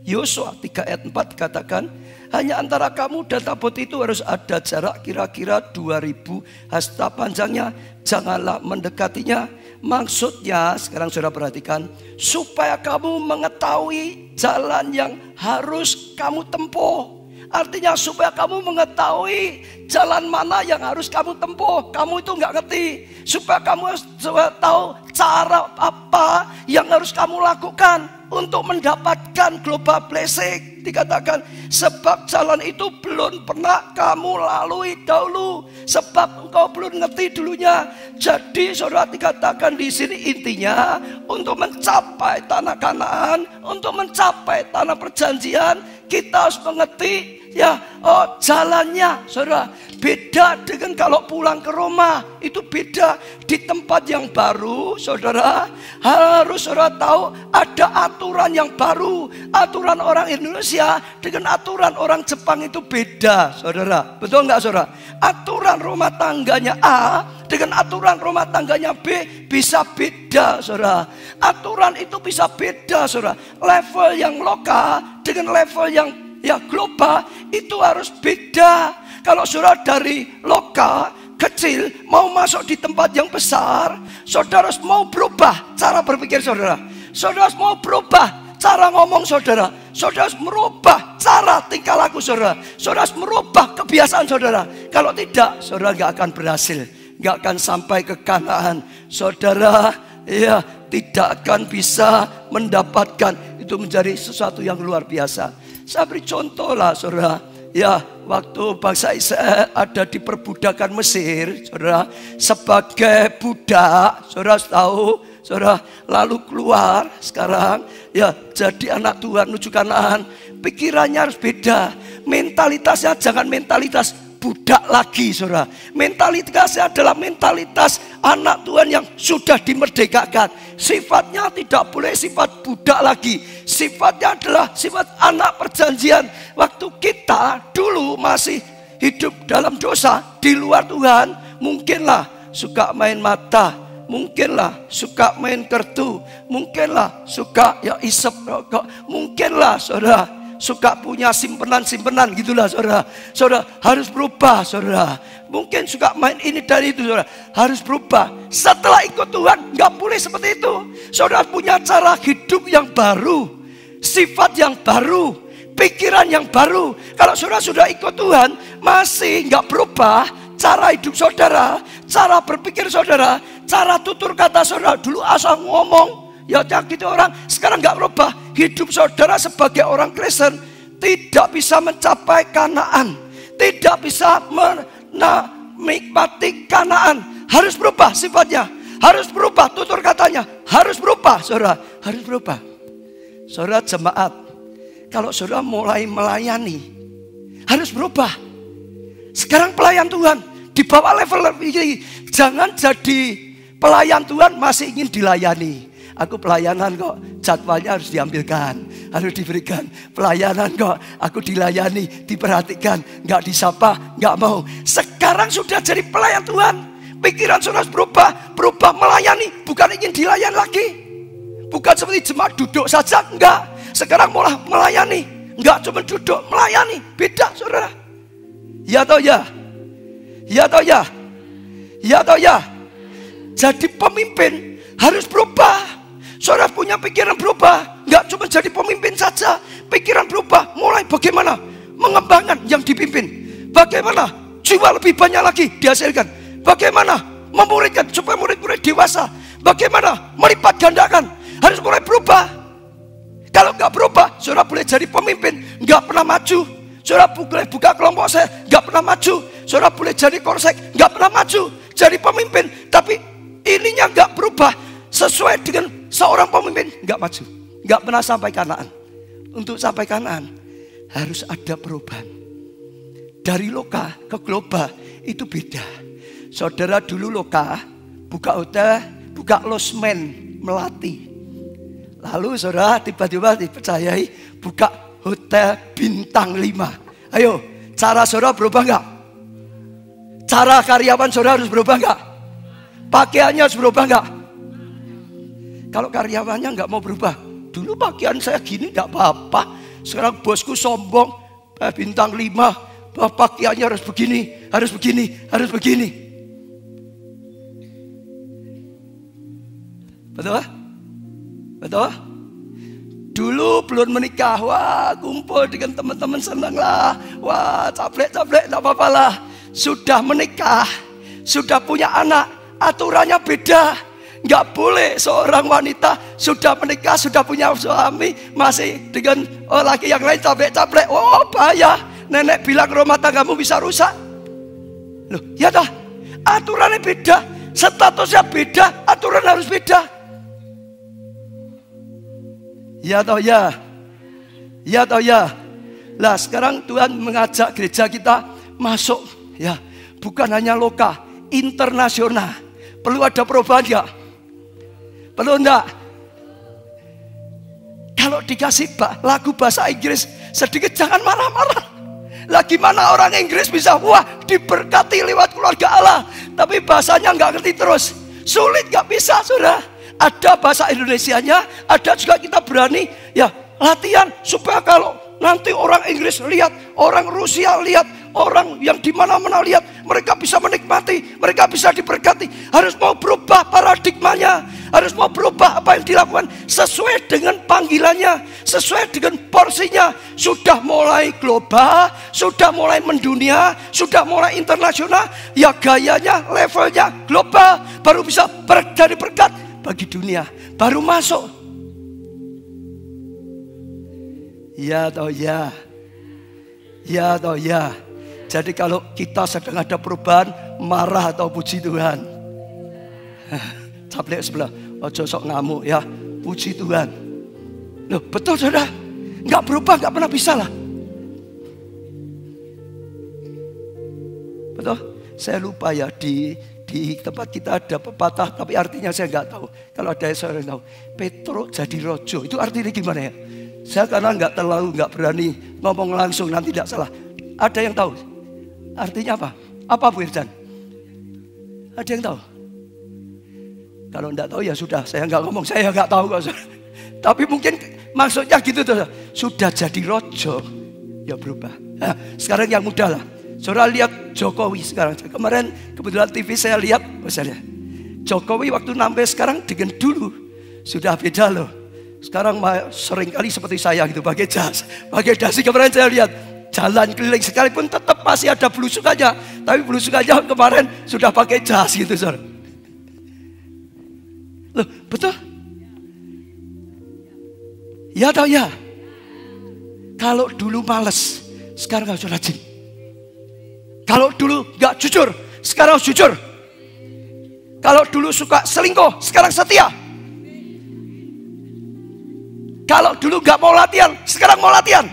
Yosua 3 ayat 4 dikatakan, hanya antara kamu dan tabut itu harus ada jarak kira-kira 2000 hasta panjangnya. Janganlah mendekatinya. Maksudnya, sekarang saudara perhatikan, supaya kamu mengetahui jalan yang harus kamu tempuh. Artinya supaya kamu mengetahui jalan mana yang harus kamu tempuh. Kamu itu nggak ngerti. Supaya kamu tahu cara apa yang harus kamu lakukan untuk mendapatkan global blessing. Dikatakan sebab jalan itu belum pernah kamu lalui dahulu. Sebab engkau belum ngerti dulunya. Jadi saudara, dikatakan di sini intinya untuk mencapai tanah Kanaan, untuk mencapai tanah perjanjian, kita harus mengerti jalannya, saudara. Beda dengan kalau pulang ke Roma, itu beda. Di tempat yang baru, saudara, harus saudara tahu ada aturan yang baru. Aturan orang Indonesia dengan aturan orang Jepang itu beda, saudara. Betul nggak, saudara? Aturan rumah tangganya A dengan aturan rumah tangganya B bisa beda, saudara. Aturan itu bisa beda, saudara. Level yang lokal dengan level yang global itu harus beda. Kalau saudara dari lokal kecil mau masuk di tempat yang besar, saudara harus mau berubah cara berpikir saudara. Saudara harus mau berubah cara ngomong saudara. Saudara harus merubah cara tingkah laku saudara. Saudara harus merubah kebiasaan saudara. Kalau tidak, saudara gak akan berhasil, gak akan sampai ke Kanaan. Saudara tidak akan bisa mendapatkan. Itu menjadi sesuatu yang luar biasa. Saya beri contoh lah, saudara. Waktu bangsa Israel ada di perbudakan Mesir, saudara, sebagai budak, saudara tahu, saudara, lalu keluar sekarang, jadi anak Tuhan menuju Kanaan, pikirannya harus beda, mentalitasnya jangan mentalitas budak lagi, saudara. Mentalitasnya adalah mentalitas anak Tuhan yang sudah dimerdekakan. Sifatnya tidak boleh sifat budak lagi. Sifatnya adalah sifat anak perjanjian. Waktu kita dulu masih hidup dalam dosa, di luar Tuhan, mungkinlah suka main mata, mungkinlah suka main kartu, mungkinlah suka isep rokok, mungkinlah saudara suka punya simpenan-simpenan gitulah saudara. Saudara harus berubah saudara. Mungkin suka main ini dan itu saudara. Harus berubah. Setelah ikut Tuhan gak boleh seperti itu. Saudara punya cara hidup yang baru, sifat yang baru, pikiran yang baru. Kalau saudara sudah ikut Tuhan masih gak berubah cara hidup saudara, cara berpikir saudara, cara tutur kata saudara. Dulu asal ngomong gitu orang, sekarang gak berubah. Hidup saudara sebagai orang Kristen tidak bisa mencapai Kanaan, tidak bisa menikmati Kanaan. Harus berubah sifatnya, harus berubah tutur katanya, harus berubah saudara, harus berubah. Saudara jemaat, kalau saudara mulai melayani harus berubah. Sekarang pelayan Tuhan di bawah level ini, jangan jadi pelayan Tuhan masih ingin dilayani. Aku pelayanan kok, jadwalnya harus diambilkan, harus diberikan. Pelayanan kok, aku dilayani, diperhatikan, gak disapa, gak mau. Sekarang sudah jadi pelayan Tuhan, pikiran saudara berubah melayani, bukan ingin dilayani lagi. Bukan seperti jemaat duduk saja, enggak. Sekarang malah melayani, enggak cuma duduk, melayani. Beda saudara. Ya atau ya? Ya atau ya? Ya atau ya? Jadi pemimpin harus berubah. Saudara punya pikiran berubah, nggak cuma jadi pemimpin saja, pikiran berubah. Mulai bagaimana mengembangkan yang dipimpin, bagaimana jiwa lebih banyak lagi dihasilkan, bagaimana memuridkan supaya murid-murid dewasa, bagaimana melipat gandakan. Harus mulai berubah. Kalau nggak berubah, saudara boleh jadi pemimpin, nggak pernah maju. Saudara boleh buka kelompok saya, nggak pernah maju. Saudara boleh jadi korsek, nggak pernah maju. Jadi pemimpin, tapi ininya nggak berubah sesuai dengan seorang pemimpin, nggak maju, nggak pernah sampai Kanaan. Untuk sampai Kanaan harus ada perubahan. Dari lokal ke global itu beda. Saudara dulu lokal buka hotel, buka losmen Melati. Lalu saudara tiba-tiba dipercayai buka hotel bintang 5. Ayo, cara saudara berubah nggak? Cara karyawan saudara harus berubah nggak? Pakaiannya harus berubah nggak? Kalau karyawannya nggak mau berubah, dulu pakaian saya gini nggak apa-apa. Sekarang bosku sombong, bintang 5, pakaiannya harus begini, harus begini, harus begini. Betul? Betul? Dulu belum menikah, wah kumpul dengan teman-teman senang lah. Wah caplek-caplek tak apa-apa lah. Sudah menikah, sudah punya anak, aturannya beda. Nggak boleh seorang wanita sudah menikah, sudah punya suami, masih dengan laki yang lain caplek-caplek. Oh bahaya, nenek bilang rumah tanggamu bisa rusak. Loh ya dah, aturannya beda, statusnya beda, aturan harus beda. Ya atau ya? Ya atau ya? Lah sekarang Tuhan mengajak gereja kita masuk, ya, bukan hanya lokal, internasional. Perlu ada perubahan enggak? Perlu enggak? Kalau dikasih lagu bahasa Inggris sedikit jangan marah-marah. Lah gimana orang Inggris bisa wah diberkati lewat keluarga Allah, tapi bahasanya enggak ngerti terus. Sulit enggak bisa, Saudara. Ada bahasa Indonesianya, ada juga kita berani ya latihan supaya kalau nanti orang Inggris lihat, orang Rusia lihat, orang yang di mana-mana lihat, mereka bisa menikmati, mereka bisa diberkati. Harus mau berubah paradigmanya, harus mau berubah apa yang dilakukan sesuai dengan panggilannya, sesuai dengan porsinya. Sudah mulai global, sudah mulai mendunia, sudah mulai internasional, ya gayanya, levelnya global, baru bisa jadi berkat bagi dunia, baru masuk. Ya atau ya? Ya atau ya? Jadi kalau kita sedang ada perubahan, marah atau puji Tuhan? Caplek sebelah, ojo sok ngamuk ya, puji Tuhan. Loh betul Saudara, nggak berubah, nggak pernah bisa lah. Betul? Saya lupa ya di tempat kita ada pepatah, tapi artinya saya nggak tahu. Kalau ada yang tahu, Petruk jadi rojo, itu artinya gimana ya? Saya karena nggak berani ngomong langsung, nanti tidak salah. Ada yang tahu? Artinya apa? Apa Bu Irjan? Ada yang tahu? Kalau nggak tahu ya sudah, saya nggak ngomong, saya nggak tahu kok. Tapi mungkin maksudnya gitu tuh. Sudah jadi rojo, ya berubah. Nah, sekarang yang muda lah. Saudara lihat Jokowi sekarang. Kemarin kebetulan TV saya lihat, Jokowi waktu sampai sekarang dengan dulu sudah beda loh. Sekarang seringkali seperti saya gitu, pakai jas, pakai dasi. Kemarin saya lihat jalan keliling sekalipun tetap masih ada belusukannya, tapi belusukannya kemarin sudah pakai jas gitu, saudara. Loh, betul? Ya atau ya? Kalau dulu males, sekarang harus rajin. Kalau dulu gak jujur, sekarang harus jujur. Kalau dulu suka selingkuh, sekarang setia. Kalau dulu gak mau latihan, sekarang mau latihan.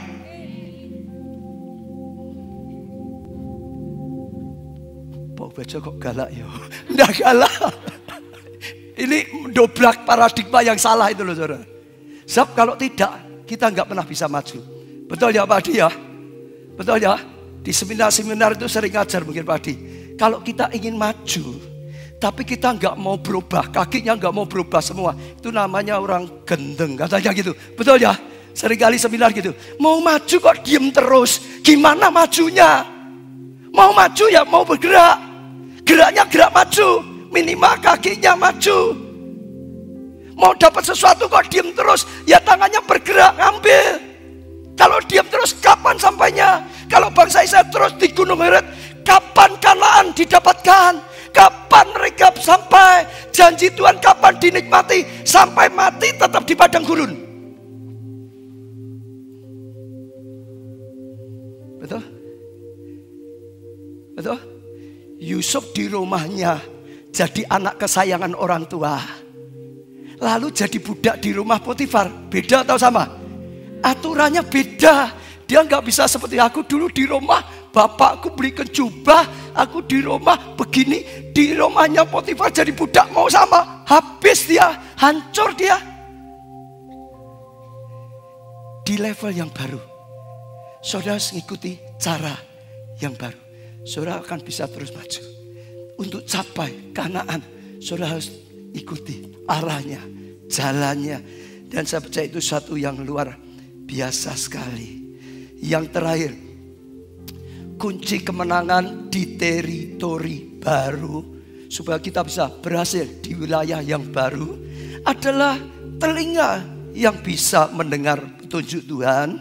Pak Bajo kok galak ya? Nggak galak. Ini dobrak paradigma yang salah itu loh saudara. Sebab kalau tidak, kita nggak pernah bisa maju. Betul ya Pak Adi ya? Betul ya? Di seminar-seminar itu sering ngajar mungkin Pak Adi. Kalau kita ingin maju, tapi kita nggak mau berubah, kakinya nggak mau berubah semua, itu namanya orang gendeng katanya gitu. Betul ya? Seringkali seminar gitu. Mau maju kok diem terus, gimana majunya? Mau maju ya mau bergerak, geraknya gerak maju, minimal kakinya maju. Mau dapat sesuatu kok diem terus, ya tangannya bergerak ngambil. Kalau diem terus kapan sampainya? Kalau bangsa Israel terus di Gunung Heret, kapan Kanaan didapatkan? Kapan mereka sampai? Janji Tuhan kapan dinikmati? Sampai mati tetap di padang gurun. Betul? Betul? Yusuf di rumahnya jadi anak kesayangan orang tua, lalu jadi budak di rumah Potifar. Beda atau sama? Aturannya beda. Dia nggak bisa seperti aku dulu di rumah, bapakku belikan jubah, aku di rumah begini. Di rumahnya Potifar jadi budak mau sama, habis dia, hancur dia. Di level yang baru, saudara harus mengikuti cara yang baru. Saudara akan bisa terus maju. Untuk capai Kanaan, saudara harus ikuti arahnya, jalannya. Dan saya percaya itu satu yang luar biasa sekali. Yang terakhir, kunci kemenangan di teritori baru, supaya kita bisa berhasil di wilayah yang baru, adalah telinga yang bisa mendengar petunjuk Tuhan,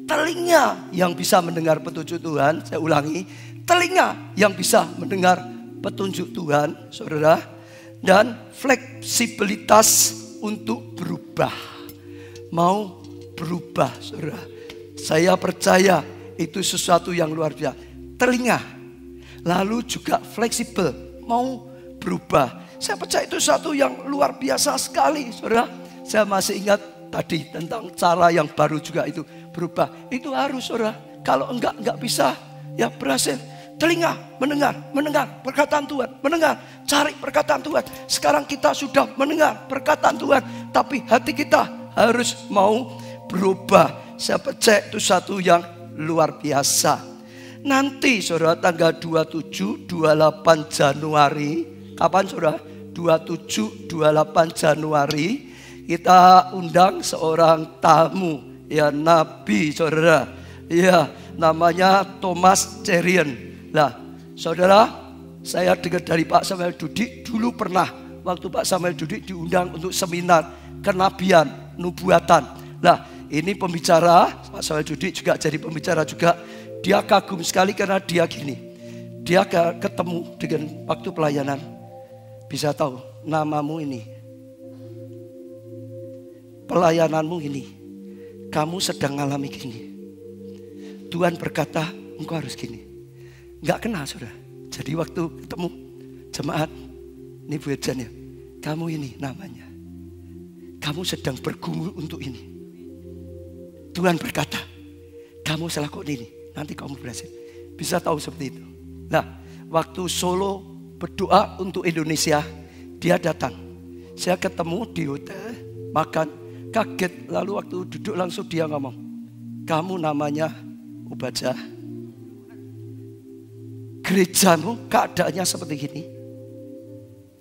telinga yang bisa mendengar petunjuk Tuhan. Saya ulangi, telinga yang bisa mendengar petunjuk Tuhan, saudara, dan fleksibilitas untuk berubah. Mau berubah, saudara. Saya percaya itu sesuatu yang luar biasa. Telinga, lalu juga fleksibel, mau berubah. Saya percaya itu sesuatu yang luar biasa sekali, saudara. Saya masih ingat tadi tentang cara yang baru juga itu berubah. Itu harus, saudara. Kalau enggak bisa, ya berhasil. Telinga mendengar perkataan Tuhan, mendengar, cari perkataan Tuhan. Sekarang kita sudah mendengar perkataan Tuhan, tapi hati kita harus mau berubah. Saya percaya itu satu yang luar biasa. Nanti saudara tanggal 27, 28 Januari, kapan saudara? 27, 28 Januari kita undang seorang tamu, ya nabi saudara. Ya, namanya Thomas Cerian. Nah, saudara, saya dengar dari Pak Samuel Dudik, dulu pernah waktu Pak Samuel Dudik diundang untuk seminar kenabian, nubuatan. Nah, ini pembicara, Pak Samuel Dudik juga jadi pembicara juga. Dia kagum sekali karena dia gini. Dia ketemu dengan waktu pelayanan. Bisa tahu, namamu ini. Pelayananmu ini. Kamu sedang ngalami gini. Tuhan berkata, engkau harus gini. Enggak kenal, saudara. Jadi waktu ketemu jemaat, ini Bu Ejan ya, kamu ini namanya. Kamu sedang bergumul untuk ini. Tuhan berkata, kamu salah kok ini, nanti kamu berhasil. Bisa tahu seperti itu. Nah, waktu Solo berdoa untuk Indonesia, dia datang. Saya ketemu di hotel, makan, kaget. Lalu waktu duduk langsung dia ngomong, kamu namanya Ubajah. Gerejamu keadaannya seperti ini.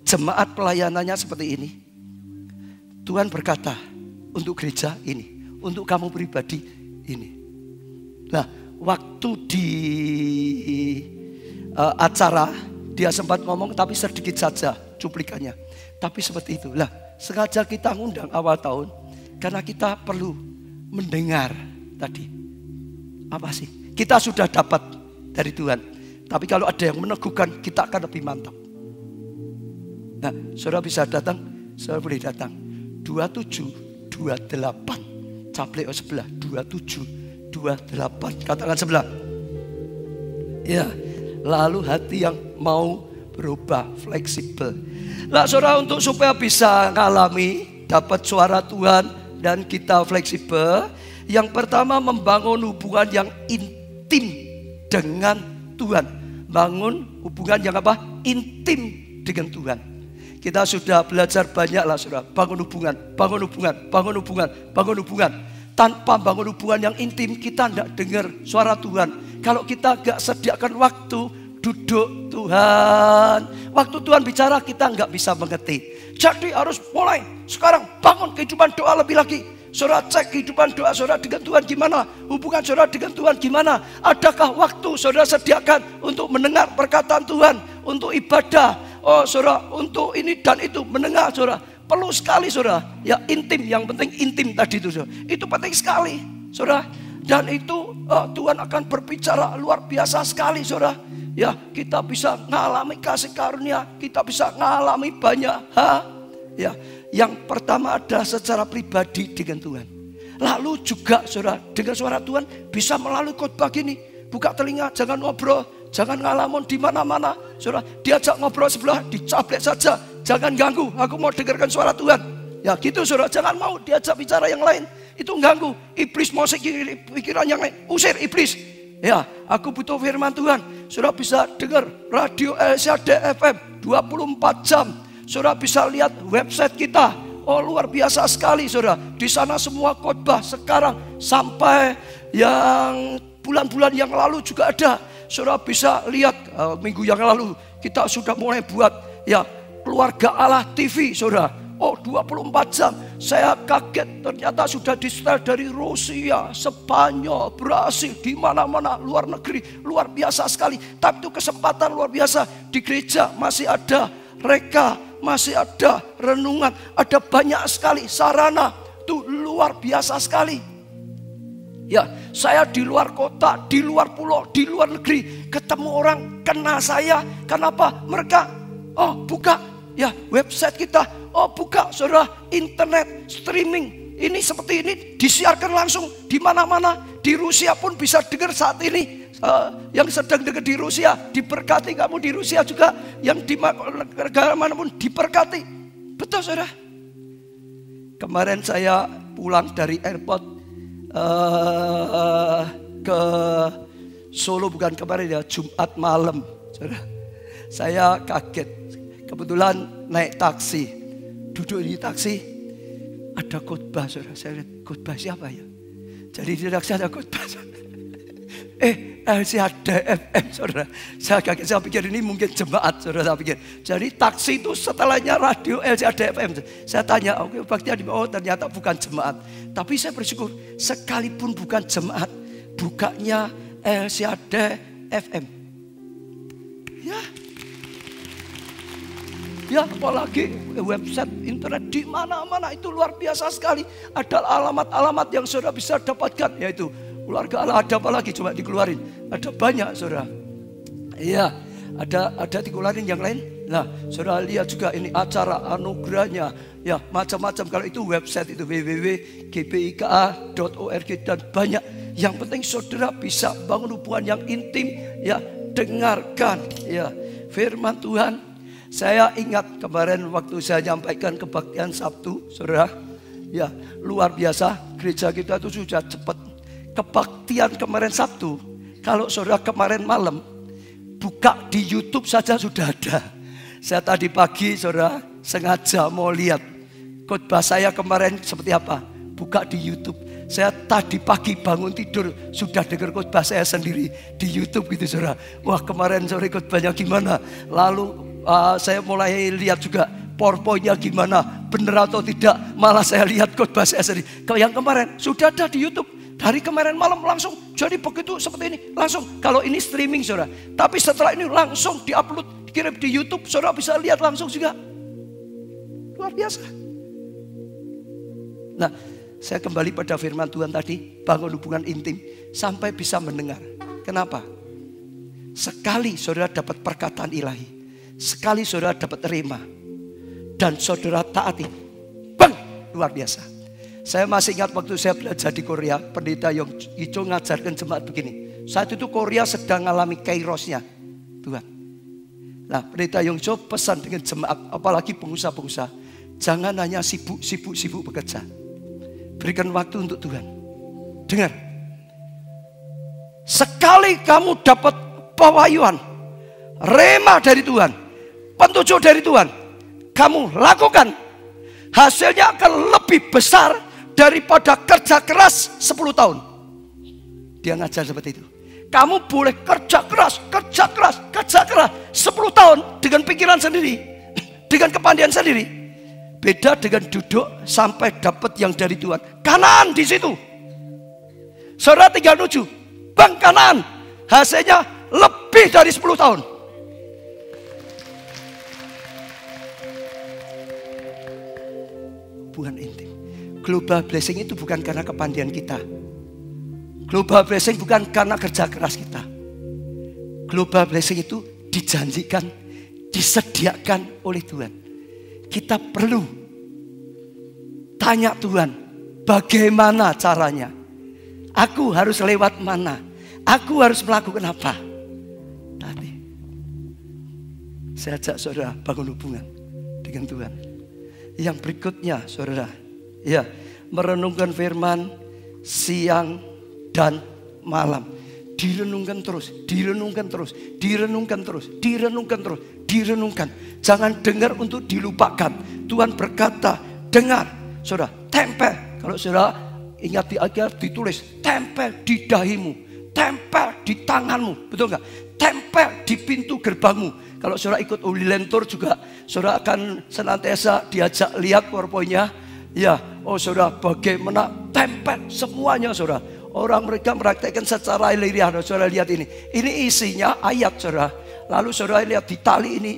Jemaat pelayanannya seperti ini. Tuhan berkata untuk gereja ini, untuk kamu pribadi ini. Nah, waktu di acara dia sempat ngomong tapi sedikit saja cuplikannya. Tapi seperti itu. Lah, sengaja kita ngundang awal tahun karena kita perlu mendengar tadi. Apa sih? Kita sudah dapat dari Tuhan. Tapi kalau ada yang meneguhkan, kita akan lebih mantap. Nah, saudara bisa datang, saudara boleh datang. 27, 28. Caplek sebelah, 27, 28. Katakan sebelah. Ya, lalu hati yang mau berubah, fleksibel. Nah, saudara, untuk supaya bisa ngalami, dapat suara Tuhan dan kita fleksibel. Yang pertama, membangun hubungan yang intim dengan Tuhan. Bangun hubungan yang apa? Intim dengan Tuhan. Kita sudah belajar banyak lah saudara. Bangun hubungan, bangun hubungan, bangun hubungan, bangun hubungan. Tanpa bangun hubungan yang intim, kita tidak dengar suara Tuhan. Kalau kita gak sediakan waktu duduk Tuhan, waktu Tuhan bicara kita gak bisa mengerti. Jadi harus mulai sekarang bangun kehidupan doa lebih lagi. Saudara cek kehidupan doa saudara dengan Tuhan gimana? Hubungan saudara dengan Tuhan gimana? Adakah waktu saudara sediakan untuk mendengar perkataan Tuhan? Untuk ibadah? Oh saudara, untuk ini dan itu mendengar saudara. Perlu sekali saudara. Ya intim, yang penting intim tadi itu saudara. Itu penting sekali saudara. Dan itu Tuhan akan berbicara luar biasa sekali saudara. Ya kita bisa mengalami kasih karunia. Kita bisa mengalami banyak hal. Ya, yang pertama adalah secara pribadi dengan Tuhan. Lalu juga saudara, dengan suara Tuhan bisa melalui khotbah gini. Buka telinga, jangan ngobrol, jangan ngalamun di mana-mana. Saudara, diajak ngobrol sebelah, dicaplek saja, jangan ganggu. Aku mau dengarkan suara Tuhan. Ya gitu saudara, jangan mau diajak bicara yang lain. Itu ganggu. Iblis mau pikiran yang lain, usir iblis. Ya, aku butuh firman Tuhan. Saudara bisa dengar radio LCD FM 24 jam. Saudara bisa lihat website kita. Oh luar biasa sekali saudara. Di sana semua khotbah sekarang sampai yang bulan-bulan yang lalu juga ada. Saudara bisa lihat minggu yang lalu kita sudah mulai buat ya Keluarga Allah TV saudara. Oh 24 jam. Saya kaget ternyata sudah di setel dari Rusia, Spanyol, Brasil, di mana-mana luar negeri. Luar biasa sekali. Tapi itu kesempatan luar biasa. Di gereja masih ada reka, masih ada renungan, ada banyak sekali sarana itu luar biasa sekali. Ya, saya di luar kota, di luar pulau, di luar negeri, ketemu orang kenal saya. Kenapa? Mereka, buka ya website kita, buka saudara internet streaming. Ini seperti ini disiarkan langsung di mana-mana. Di Rusia pun bisa dengar saat ini. Yang sedang dengar di Rusia, diberkati. Kamu di Rusia juga, yang di negara manapun diberkati. Betul saudara. Kemarin saya pulang dari airport ke Solo, bukan kemarin ya, Jumat malam, saudara. Saya kaget, kebetulan naik taksi, duduk di taksi, ada khotbah, saudara. Saya lihat, khotbah siapa ya? Jadi di taksi ada khotbah, LCAD FM, saudara. Saya kaget, saya pikir ini mungkin jemaat, saudara. Saya pikir. Jadi taksi itu setelahnya radio LCAD FM. Saya tanya, oke, baktian, ternyata bukan jemaat. Tapi saya bersyukur, sekalipun bukan jemaat, bukanya LCAD FM. Ya, apalagi website internet di mana-mana itu luar biasa sekali. Ada alamat-alamat yang saudara bisa dapatkan, yaitu keluarga Allah. Ada apa lagi? Coba dikeluarin. Ada banyak, saudara. Iya, ada dikeluarin yang lain. Nah, saudara lihat juga ini acara anugerahnya. Ya, macam-macam. Kalau itu website itu www.gbika.org dan banyak. Yang penting saudara bisa bangun hubungan yang intim. Ya, dengarkan. Ya, firman Tuhan. Saya ingat kemarin waktu saya nyampaikan kebaktian Sabtu, saudara. Ya, luar biasa. Gereja kita itu sudah cepat. Kebaktian kemarin Sabtu, kalau saudara kemarin malam buka di YouTube saja sudah ada. Saya tadi pagi saudara sengaja mau lihat khotbah saya kemarin seperti apa. Buka di YouTube. Saya tadi pagi bangun tidur sudah dengar khotbah saya sendiri di YouTube gitu, saudara. Wah, kemarin sore khotbahnya gimana? Lalu saya mulai lihat juga PowerPoint-nya gimana, benar atau tidak. Malah saya lihat khotbah saya sendiri. Kalau yang kemarin sudah ada di YouTube. Hari kemarin malam langsung, jadi begitu seperti ini, langsung. Kalau ini streaming, saudara. Tapi setelah ini langsung diupload, dikirim di YouTube, saudara bisa lihat langsung juga. Luar biasa. Nah, saya kembali pada firman Tuhan tadi, bangun hubungan intim sampai bisa mendengar. Kenapa? Sekali saudara dapat perkataan ilahi, sekali saudara dapat terima, dan saudara taati, bang, luar biasa. Saya masih ingat waktu saya belajar di Korea, pendeta Yong Icho ngajarkan jemaat begini. Saat itu Korea sedang mengalami kairosnya Tuhan. Nah, pendeta Yong Icho pesan dengan jemaat, apalagi pengusaha-pengusaha, jangan hanya sibuk bekerja. Berikan waktu untuk Tuhan. Dengar, sekali kamu dapat pewahyuan, rema dari Tuhan, petunjuk dari Tuhan, kamu lakukan, hasilnya akan lebih besar daripada kerja keras 10 tahun. Dia ngajar seperti itu. Kamu boleh kerja keras 10 tahun dengan pikiran sendiri, dengan kepandaian sendiri. Beda dengan duduk sampai dapat yang dari Tuhan. Kanaan di situ. Saudara tinggal nuju, bang, Kanaan. Hasilnya lebih dari 10 tahun. Hubungan intim. Global blessing itu bukan karena kepandaian kita. Global blessing bukan karena kerja keras kita. Global blessing itu dijanjikan, disediakan oleh Tuhan. Kita perlu tanya Tuhan, bagaimana caranya? Aku harus lewat mana? Aku harus melakukan apa? Tadi saya ajak saudara bangun hubungan dengan Tuhan. Yang berikutnya, saudara, ya, merenungkan firman siang dan malam. Direnungkan terus. Jangan dengar untuk dilupakan. Tuhan berkata, dengar, saudara, tempel. Kalau saudara ingat di Alkitab ditulis, tempel di dahimu, tempel di tanganmu, betul nggak? Tempel di pintu gerbangmu. Kalau saudara ikut Uli Lentur juga, saudara akan senantiasa diajak lihat PowerPoint-nya. Ya, saudara, bagaimana tempel semuanya, saudara. Orang mereka meraktekkan secara ilmiah. Saudara lihat ini isinya ayat, saudara. Lalu saudara lihat di tali ini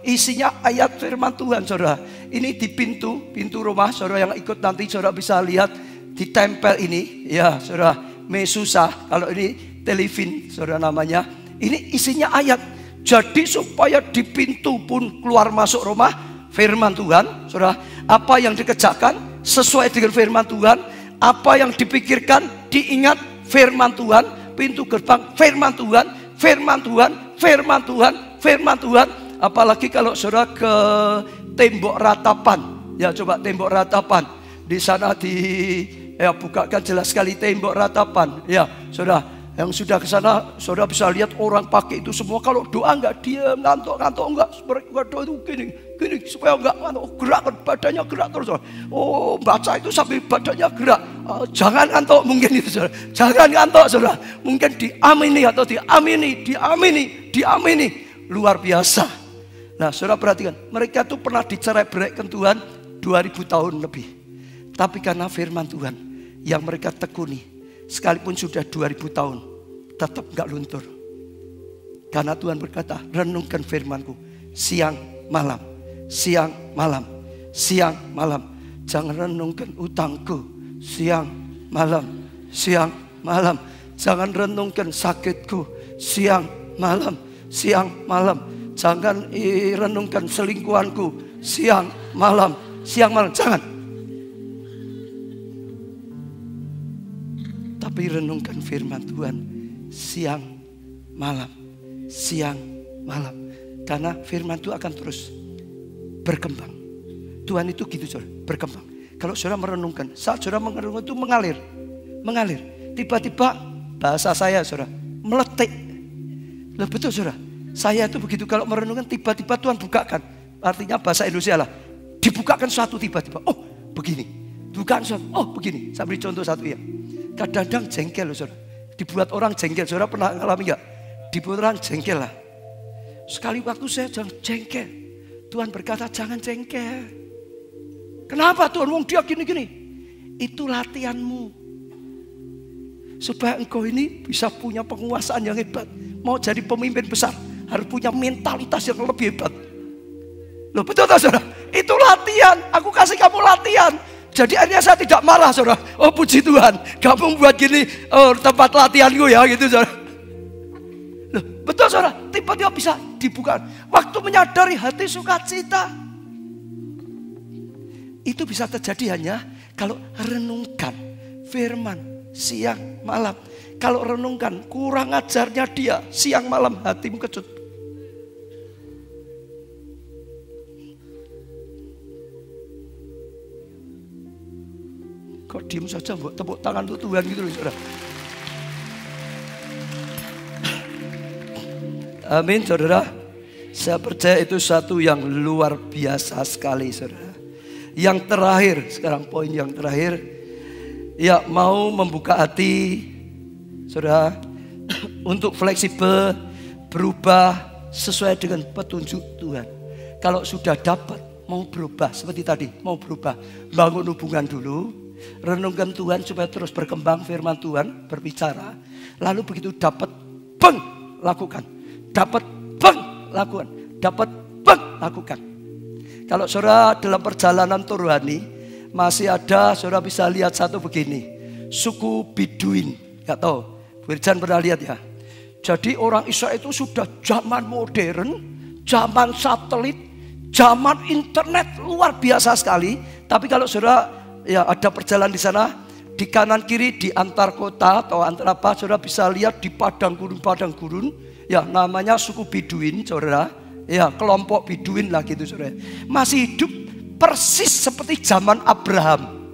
isinya ayat firman Tuhan saudara. Ini di pintu rumah saudara yang ikut nanti saudara bisa lihat ditempel ini ya saudara. Mesusa kalau ini televin saudara namanya. Ini isinya ayat. Jadi supaya di pintu pun keluar masuk rumah firman Tuhan saudara. Apa yang dikerjakan sesuai dengan firman Tuhan. Apa yang dipikirkan diingat firman Tuhan. Pintu gerbang firman Tuhan. Firman Tuhan, firman Tuhan, firman Tuhan. Apalagi kalau saudara ke tembok ratapan. Ya coba tembok ratapan. Di sana bukakan jelas sekali tembok ratapan. Ya saudara, yang sudah ke sana saudara bisa lihat orang pakai itu semua. Kalau doa enggak diam, ngantuk enggak. Doa itu gini supaya enggak gerak badannya gerak terus. Oh baca itu sambil badannya gerak. Jangan ngantuk mungkin itu saudara. Jangan ngantuk saudara. Mungkin diamini atau diamini. Luar biasa. Nah saudara perhatikan. Mereka tuh pernah dicerai-beraikan Tuhan 2000 tahun lebih. Tapi karena firman Tuhan yang mereka tekuni. Sekalipun sudah 2000 tahun. Tetap gak luntur. Karena Tuhan berkata renungkan firman-Ku. Siang malam. Siang malam. Siang malam. Jangan renungkan utangku. Siang malam, siang malam. Jangan renungkan sakitku. Siang malam, siang malam. Jangan renungkan selingkuhanku. Siang malam, siang malam. Jangan. Tapi renungkan firman Tuhan. Siang malam, siang malam. Karena firman itu akan terus berkembang. Tuhan itu gitu saudara, berkembang. Kalau saudara merenungkan, saat saudara merenungkan itu mengalir. Tiba-tiba bahasa saya saudara, meletik. Loh betul saudara, saya itu begitu kalau merenungkan tiba-tiba Tuhan bukakan. Artinya bahasa Indonesia lah, dibukakan suatu tiba-tiba. Oh begini, bukan suatu, oh begini. Saya beri contoh satu ya. Kadang-kadang jengkel loh saudara, dibuat orang jengkel. Saudara pernah ngalami gak? Dibuat orang jengkel lah. Sekali waktu saya jengkel, Tuhan berkata jangan jengkel. Kenapa Tuhan? Wong dia gini-gini. Itu latihanmu. Supaya engkau ini bisa punya penguasaan yang hebat. Mau jadi pemimpin besar. Harus punya mentalitas yang lebih hebat. Loh betul tak saudara? Itu latihan. Aku kasih kamu latihan. Jadi akhirnya saya tidak marah saudara. Oh puji Tuhan. Kamu buat gini. Oh tempat latihanku ya gitu saudara. Loh betul saudara. Tiba-tiba bisa dibuka. Waktu menyadari hati sukacita. Itu bisa terjadi hanya kalau renungkan firman siang malam. Kalau renungkan kurang ajarnya dia siang malam hatimu kecut. Kok diem saja buat tepuk tangan untuk Tuhan gitu loh saudara. Amin saudara. Saya percaya itu satu yang luar biasa sekali saudara. Yang terakhir, sekarang poin yang terakhir. Ya mau membuka hati saudara untuk fleksibel, berubah sesuai dengan petunjuk Tuhan. Kalau sudah dapat mau berubah seperti tadi, mau berubah, bangun hubungan dulu, renungkan Tuhan supaya terus berkembang firman Tuhan berbicara. Lalu begitu dapat, bang lakukan. Dapat, bang lakukan. Dapat, bang lakukan. Kalau saudara dalam perjalanan rohani masih ada, saudara bisa lihat satu begini, suku Biduin, nggak tahu, Wirjan pernah lihat ya. Jadi orang Israel itu sudah zaman modern, zaman satelit, zaman internet luar biasa sekali. Tapi kalau saudara ya ada perjalanan di sana, di kanan kiri di antar kota atau antar apa, saudara bisa lihat di padang gurun, ya namanya suku Biduin, saudara. Ya kelompok Biduin lah gitu saudara. Masih hidup persis seperti zaman Abraham.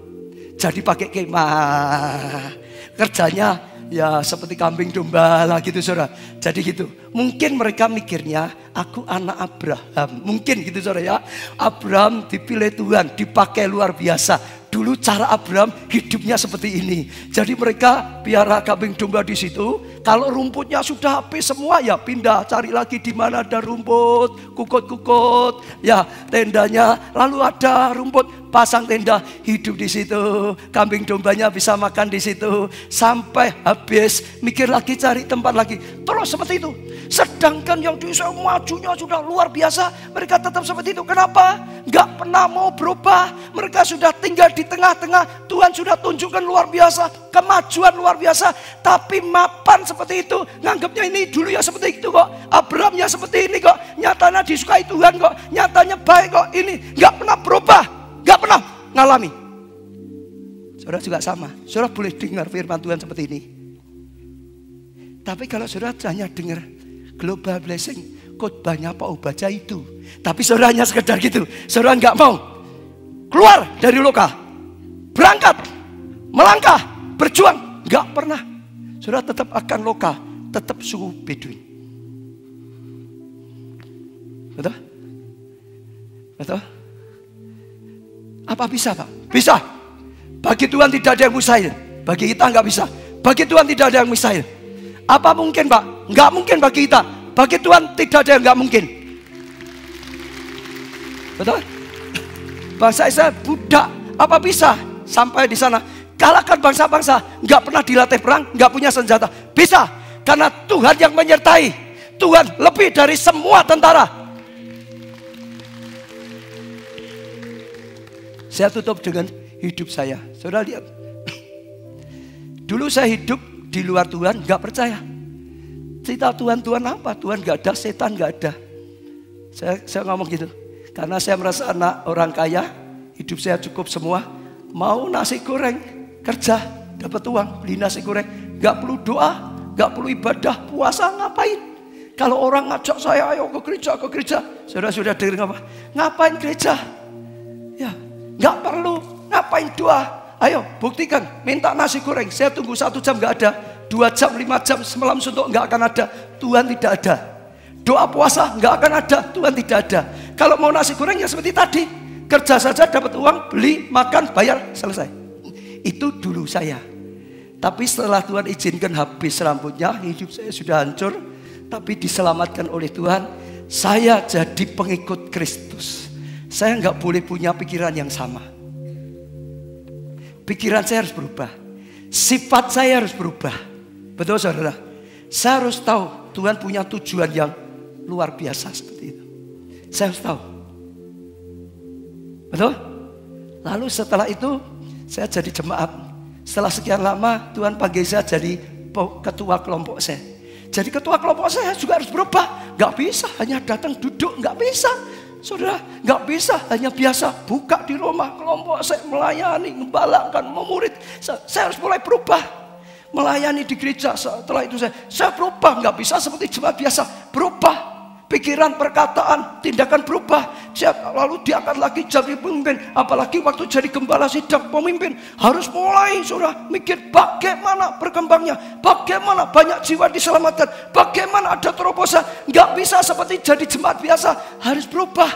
Jadi pakai kemah. Kerjanya ya seperti kambing domba lah gitu saudara. Jadi gitu. Mungkin mereka mikirnya aku anak Abraham. Mungkin gitu saudara ya. Abraham dipilih Tuhan, dipakai luar biasa. Dulu cara Abraham hidupnya seperti ini. Jadi mereka piara kambing domba di situ. Kalau rumputnya sudah habis semua ya pindah, cari lagi di mana ada rumput, kukut-kukut, ya tendanya. Lalu ada rumput, pasang tenda, hidup di situ. Kambing dombanya bisa makan di situ sampai habis. Mikir lagi, cari tempat lagi. Terus seperti itu. Sedangkan yang di Israel majunya sudah luar biasa, mereka tetap seperti itu. Kenapa? Gak pernah mau berubah. Mereka sudah tinggal di tengah-tengah. Tuhan sudah tunjukkan luar biasa, kemajuan luar biasa. Tapi mapan seperti itu, nganggapnya ini dulu ya seperti itu kok. Abraham ya seperti ini kok. Nyatanya disukai Tuhan kok. Nyatanya baik kok. Ini gak pernah berubah, gak pernah ngalami. Saudara juga sama. Saudara boleh dengar firman Tuhan seperti ini. Tapi kalau saudara hanya dengar global blessing, khotbahnya Pak Obaja itu, tapi saudara hanya sekedar gitu, saudara nggak mau keluar dari Loka, berangkat, melangkah, berjuang, nggak pernah. Saudara tetap akan Loka, tetap suku Beduin. Betul? Betul? Apa bisa, Pak? Bisa. Bagi Tuhan tidak ada yang mustahil. Bagi kita nggak bisa. Bagi Tuhan tidak ada yang mustahil. Apa mungkin, Pak? Nggak mungkin bagi kita. Bagi Tuhan tidak ada yang nggak mungkin. Betul? Bangsa Israel budak, apa bisa sampai di sana? Kalahkan bangsa-bangsa, nggak pernah dilatih perang, nggak punya senjata. Bisa, karena Tuhan yang menyertai. Tuhan lebih dari semua tentara. Saya tutup dengan hidup saya. Saudara lihat, dulu saya hidup di luar Tuhan, nggak percaya. Cerita Tuhan apa? Tuhan nggak ada, setan nggak ada. Saya ngomong gitu, karena saya merasa anak orang kaya, hidup saya cukup semua. Mau nasi goreng, kerja, dapat uang, beli nasi goreng, nggak perlu doa, nggak perlu ibadah, puasa ngapain? Kalau orang ngajak saya, ayo ke gereja, saudara sudah dengar apa? Ngapain gereja? Ya, nggak perlu. Ngapain doa? Ayo buktikan, minta nasi goreng. Saya tunggu 1 jam nggak ada, 2 jam, 5 jam, semalam suntuk nggak akan ada. Tuhan tidak ada. Doa puasa nggak akan ada. Tuhan tidak ada. Kalau mau nasi goreng ya seperti tadi, kerja saja dapat uang, beli, makan, bayar, selesai. Itu dulu saya. Tapi setelah Tuhan izinkan habis rambutnya, hidup saya sudah hancur, tapi diselamatkan oleh Tuhan. Saya jadi pengikut Kristus. Saya nggak boleh punya pikiran yang sama. Pikiran saya harus berubah. Sifat saya harus berubah. Betul saudara? Saya harus tahu Tuhan punya tujuan yang luar biasa seperti itu. Saya harus tahu. Betul? Lalu setelah itu saya jadi jemaat. Setelah sekian lama Tuhan panggil saya jadi ketua kelompok saya. Jadi ketua kelompok saya juga harus berubah. Gak bisa hanya datang duduk, gak bisa. Saudara, gak bisa hanya biasa buka di rumah kelompok saya, melayani, ngembalakan, memurid. Saya harus mulai berubah, melayani di gereja. Setelah itu saya berubah, gak bisa seperti jemaat biasa. Berubah, pikiran, perkataan, tindakan berubah. Lalu diangkat lagi jadi pemimpin. Apalagi waktu jadi gembala sidang pemimpin, harus mulai saudara mikir bagaimana berkembangnya, bagaimana banyak jiwa diselamatkan, bagaimana ada terobosan. Gak bisa seperti jadi jemaat biasa, harus berubah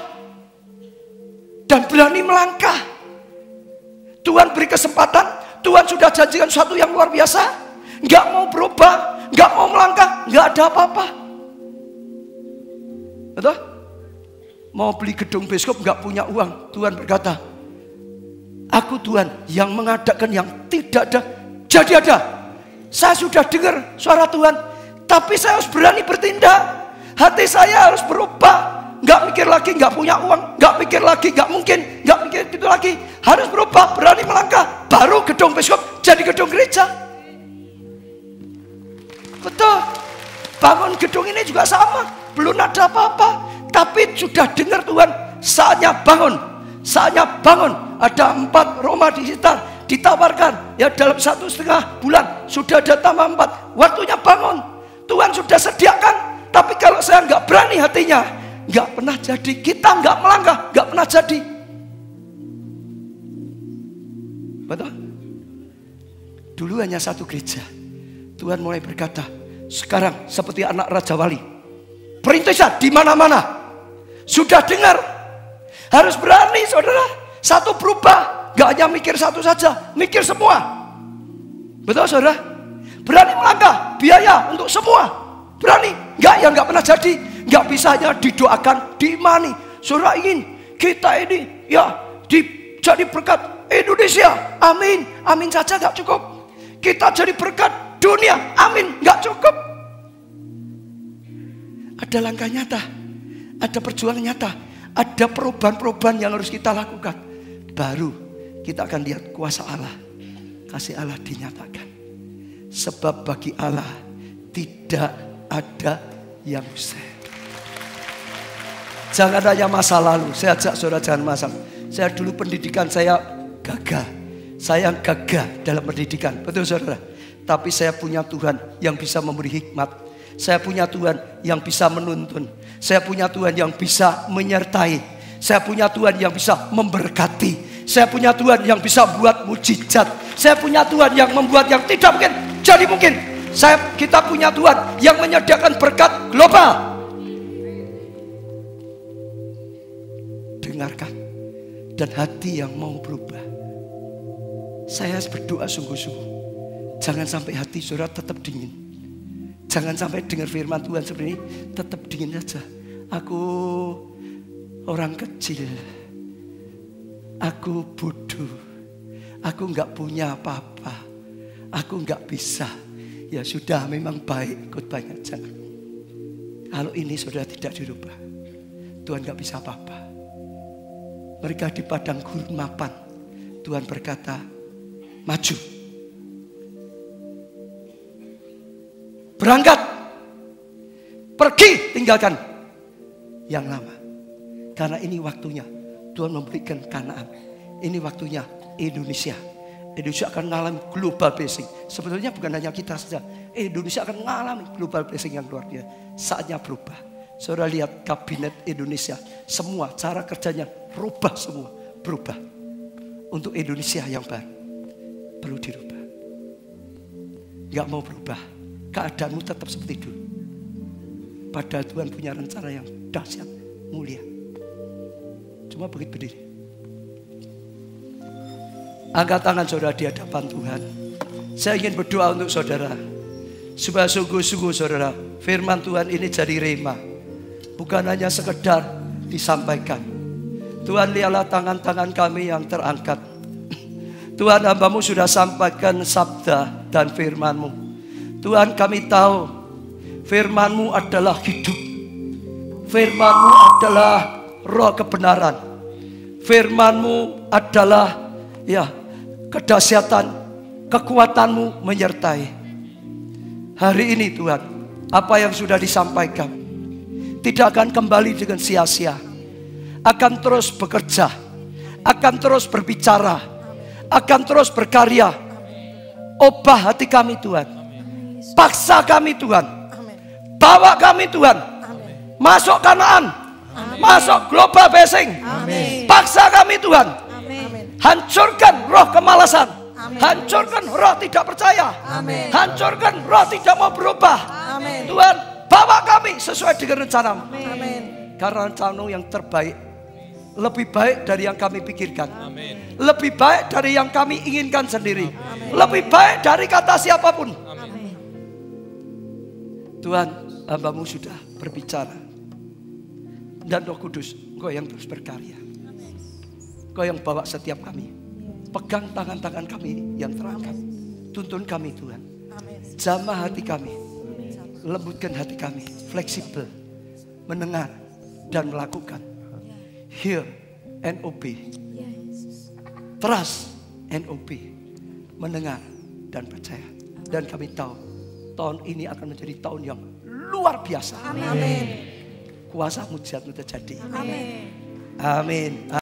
dan berani melangkah. Tuhan beri kesempatan, Tuhan sudah janjikan sesuatu yang luar biasa. Gak mau berubah, gak mau melangkah, gak ada apa-apa. Betul? Mau beli gedung bioskop nggak punya uang. Tuhan berkata, aku Tuhan yang mengadakan yang tidak ada jadi ada. Saya sudah dengar suara Tuhan, tapi saya harus berani bertindak. Hati saya harus berubah. Nggak mikir lagi nggak punya uang, nggak mikir lagi nggak mungkin, nggak mikir itu lagi. Harus berubah, berani melangkah. Baru gedung bioskop jadi gedung gereja. Betul. Bangun gedung ini juga sama, belum ada apa-apa. Tapi sudah dengar Tuhan, saatnya bangun. Saatnya bangun. Ada 4 rumah di sekitar, ditawarkan. Ya dalam 1,5 bulan sudah ada tambah 4. Waktunya bangun. Tuhan sudah sediakan. Tapi kalau saya nggak berani hatinya, nggak pernah jadi. Kita nggak melangkah, nggak pernah jadi. Betul? Dulu hanya 1 gereja. Tuhan mulai berkata, sekarang seperti anak Raja Wali, perintisan di mana-mana. Sudah dengar, harus berani saudara. Satu berubah, gak hanya mikir satu saja, mikir semua. Betul saudara? Berani melangkah, biaya untuk semua. Berani, gak yang gak pernah jadi. Gak bisa hanya didoakan, diimani. Saudara ingin kita ini ya jadi berkat Indonesia, amin. Amin saja gak cukup. Kita jadi berkat dunia, amin, gak cukup. Ada langkah nyata, ada perjuangan nyata, ada perubahan-perubahan yang harus kita lakukan. Baru kita akan lihat kuasa Allah, kasih Allah dinyatakan. Sebab bagi Allah tidak ada yang mustahil. Jangan hanya masa lalu. Saya ajak saudara jangan masa. Saya dulu pendidikan saya gagal. Saya gagah dalam pendidikan. Betul saudara? Tapi saya punya Tuhan yang bisa memberi hikmat. Saya punya Tuhan yang bisa menuntun. Saya punya Tuhan yang bisa menyertai. Saya punya Tuhan yang bisa memberkati. Saya punya Tuhan yang bisa buat mujizat. Saya punya Tuhan yang membuat yang tidak mungkin jadi mungkin. Kita punya Tuhan yang menyediakan berkat global. Dengarkan. Dan hati yang mau berubah. Saya berdoa sungguh-sungguh. Jangan sampai hati saudara tetap dingin. Jangan sampai dengar firman Tuhan seperti ini tetap dingin saja. Aku orang kecil. Aku bodoh. Aku enggak punya apa-apa. Aku enggak bisa. Ya sudah, memang baik khotbahnya. Jangan. Kalau ini saudara tidak dirubah, Tuhan enggak bisa apa-apa. Mereka di padang gurun mapan. Tuhan berkata, maju. Berangkat. Pergi, tinggalkan yang lama. Karena ini waktunya Tuhan memberikan Kanaan. Ini waktunya Indonesia. Indonesia akan mengalami global blessing. Sebetulnya bukan hanya kita saja. Indonesia akan mengalami global blessing yang luar biasa. Saatnya berubah. Saudara lihat kabinet Indonesia. Semua cara kerjanya berubah semua. Berubah. Untuk Indonesia yang baru. Perlu dirubah. Gak mau berubah. Keadaanmu tetap seperti dulu. Padahal Tuhan punya rencana yang dahsyat, mulia. Cuma begitu berdiri. Angkat tangan saudara di hadapan Tuhan. Saya ingin berdoa untuk saudara. Supaya sungguh-sungguh saudara, firman Tuhan ini jadi rema. Bukan hanya sekedar disampaikan. Tuhan, lihatlah tangan-tangan kami yang terangkat. Tuhan, hamba-Mu sudah sampaikan sabda dan firman-Mu. Tuhan, kami tahu firman-Mu adalah hidup. Firman-Mu adalah roh kebenaran. Firman-Mu adalah kedahsyatan, kekuatan-Mu menyertai. Hari ini Tuhan, apa yang sudah disampaikan tidak akan kembali dengan sia-sia. Akan terus bekerja, akan terus berbicara, akan terus berkarya. Ubah hati kami Tuhan. Paksa kami Tuhan. Bawa kami Tuhan. Masuk Kanaan. Masuk global blessing. Paksa kami Tuhan. Hancurkan roh kemalasan. Hancurkan roh tidak percaya. Hancurkan roh tidak mau berubah. Tuhan, bawa kami sesuai dengan rencana-Mu. Karena rencana-Mu yang terbaik, lebih baik dari yang kami pikirkan. Lebih baik dari yang kami inginkan sendiri. Lebih baik dari kata siapapun. Tuhan, hamba-Mu sudah berbicara. Dan Roh Kudus, Engkau yang terus berkarya. Engkau yang bawa setiap kami. Pegang tangan-tangan kami yang terangkat. Tuntun kami Tuhan. Jamah hati kami. Lembutkan hati kami. Fleksibel. Mendengar dan melakukan. Hear and obey. Trust and obey. Mendengar dan percaya. Dan kami tahu tahun ini akan menjadi tahun yang luar biasa. Amin. Kuasa mujizat-Mu terjadi. Amin. Amin.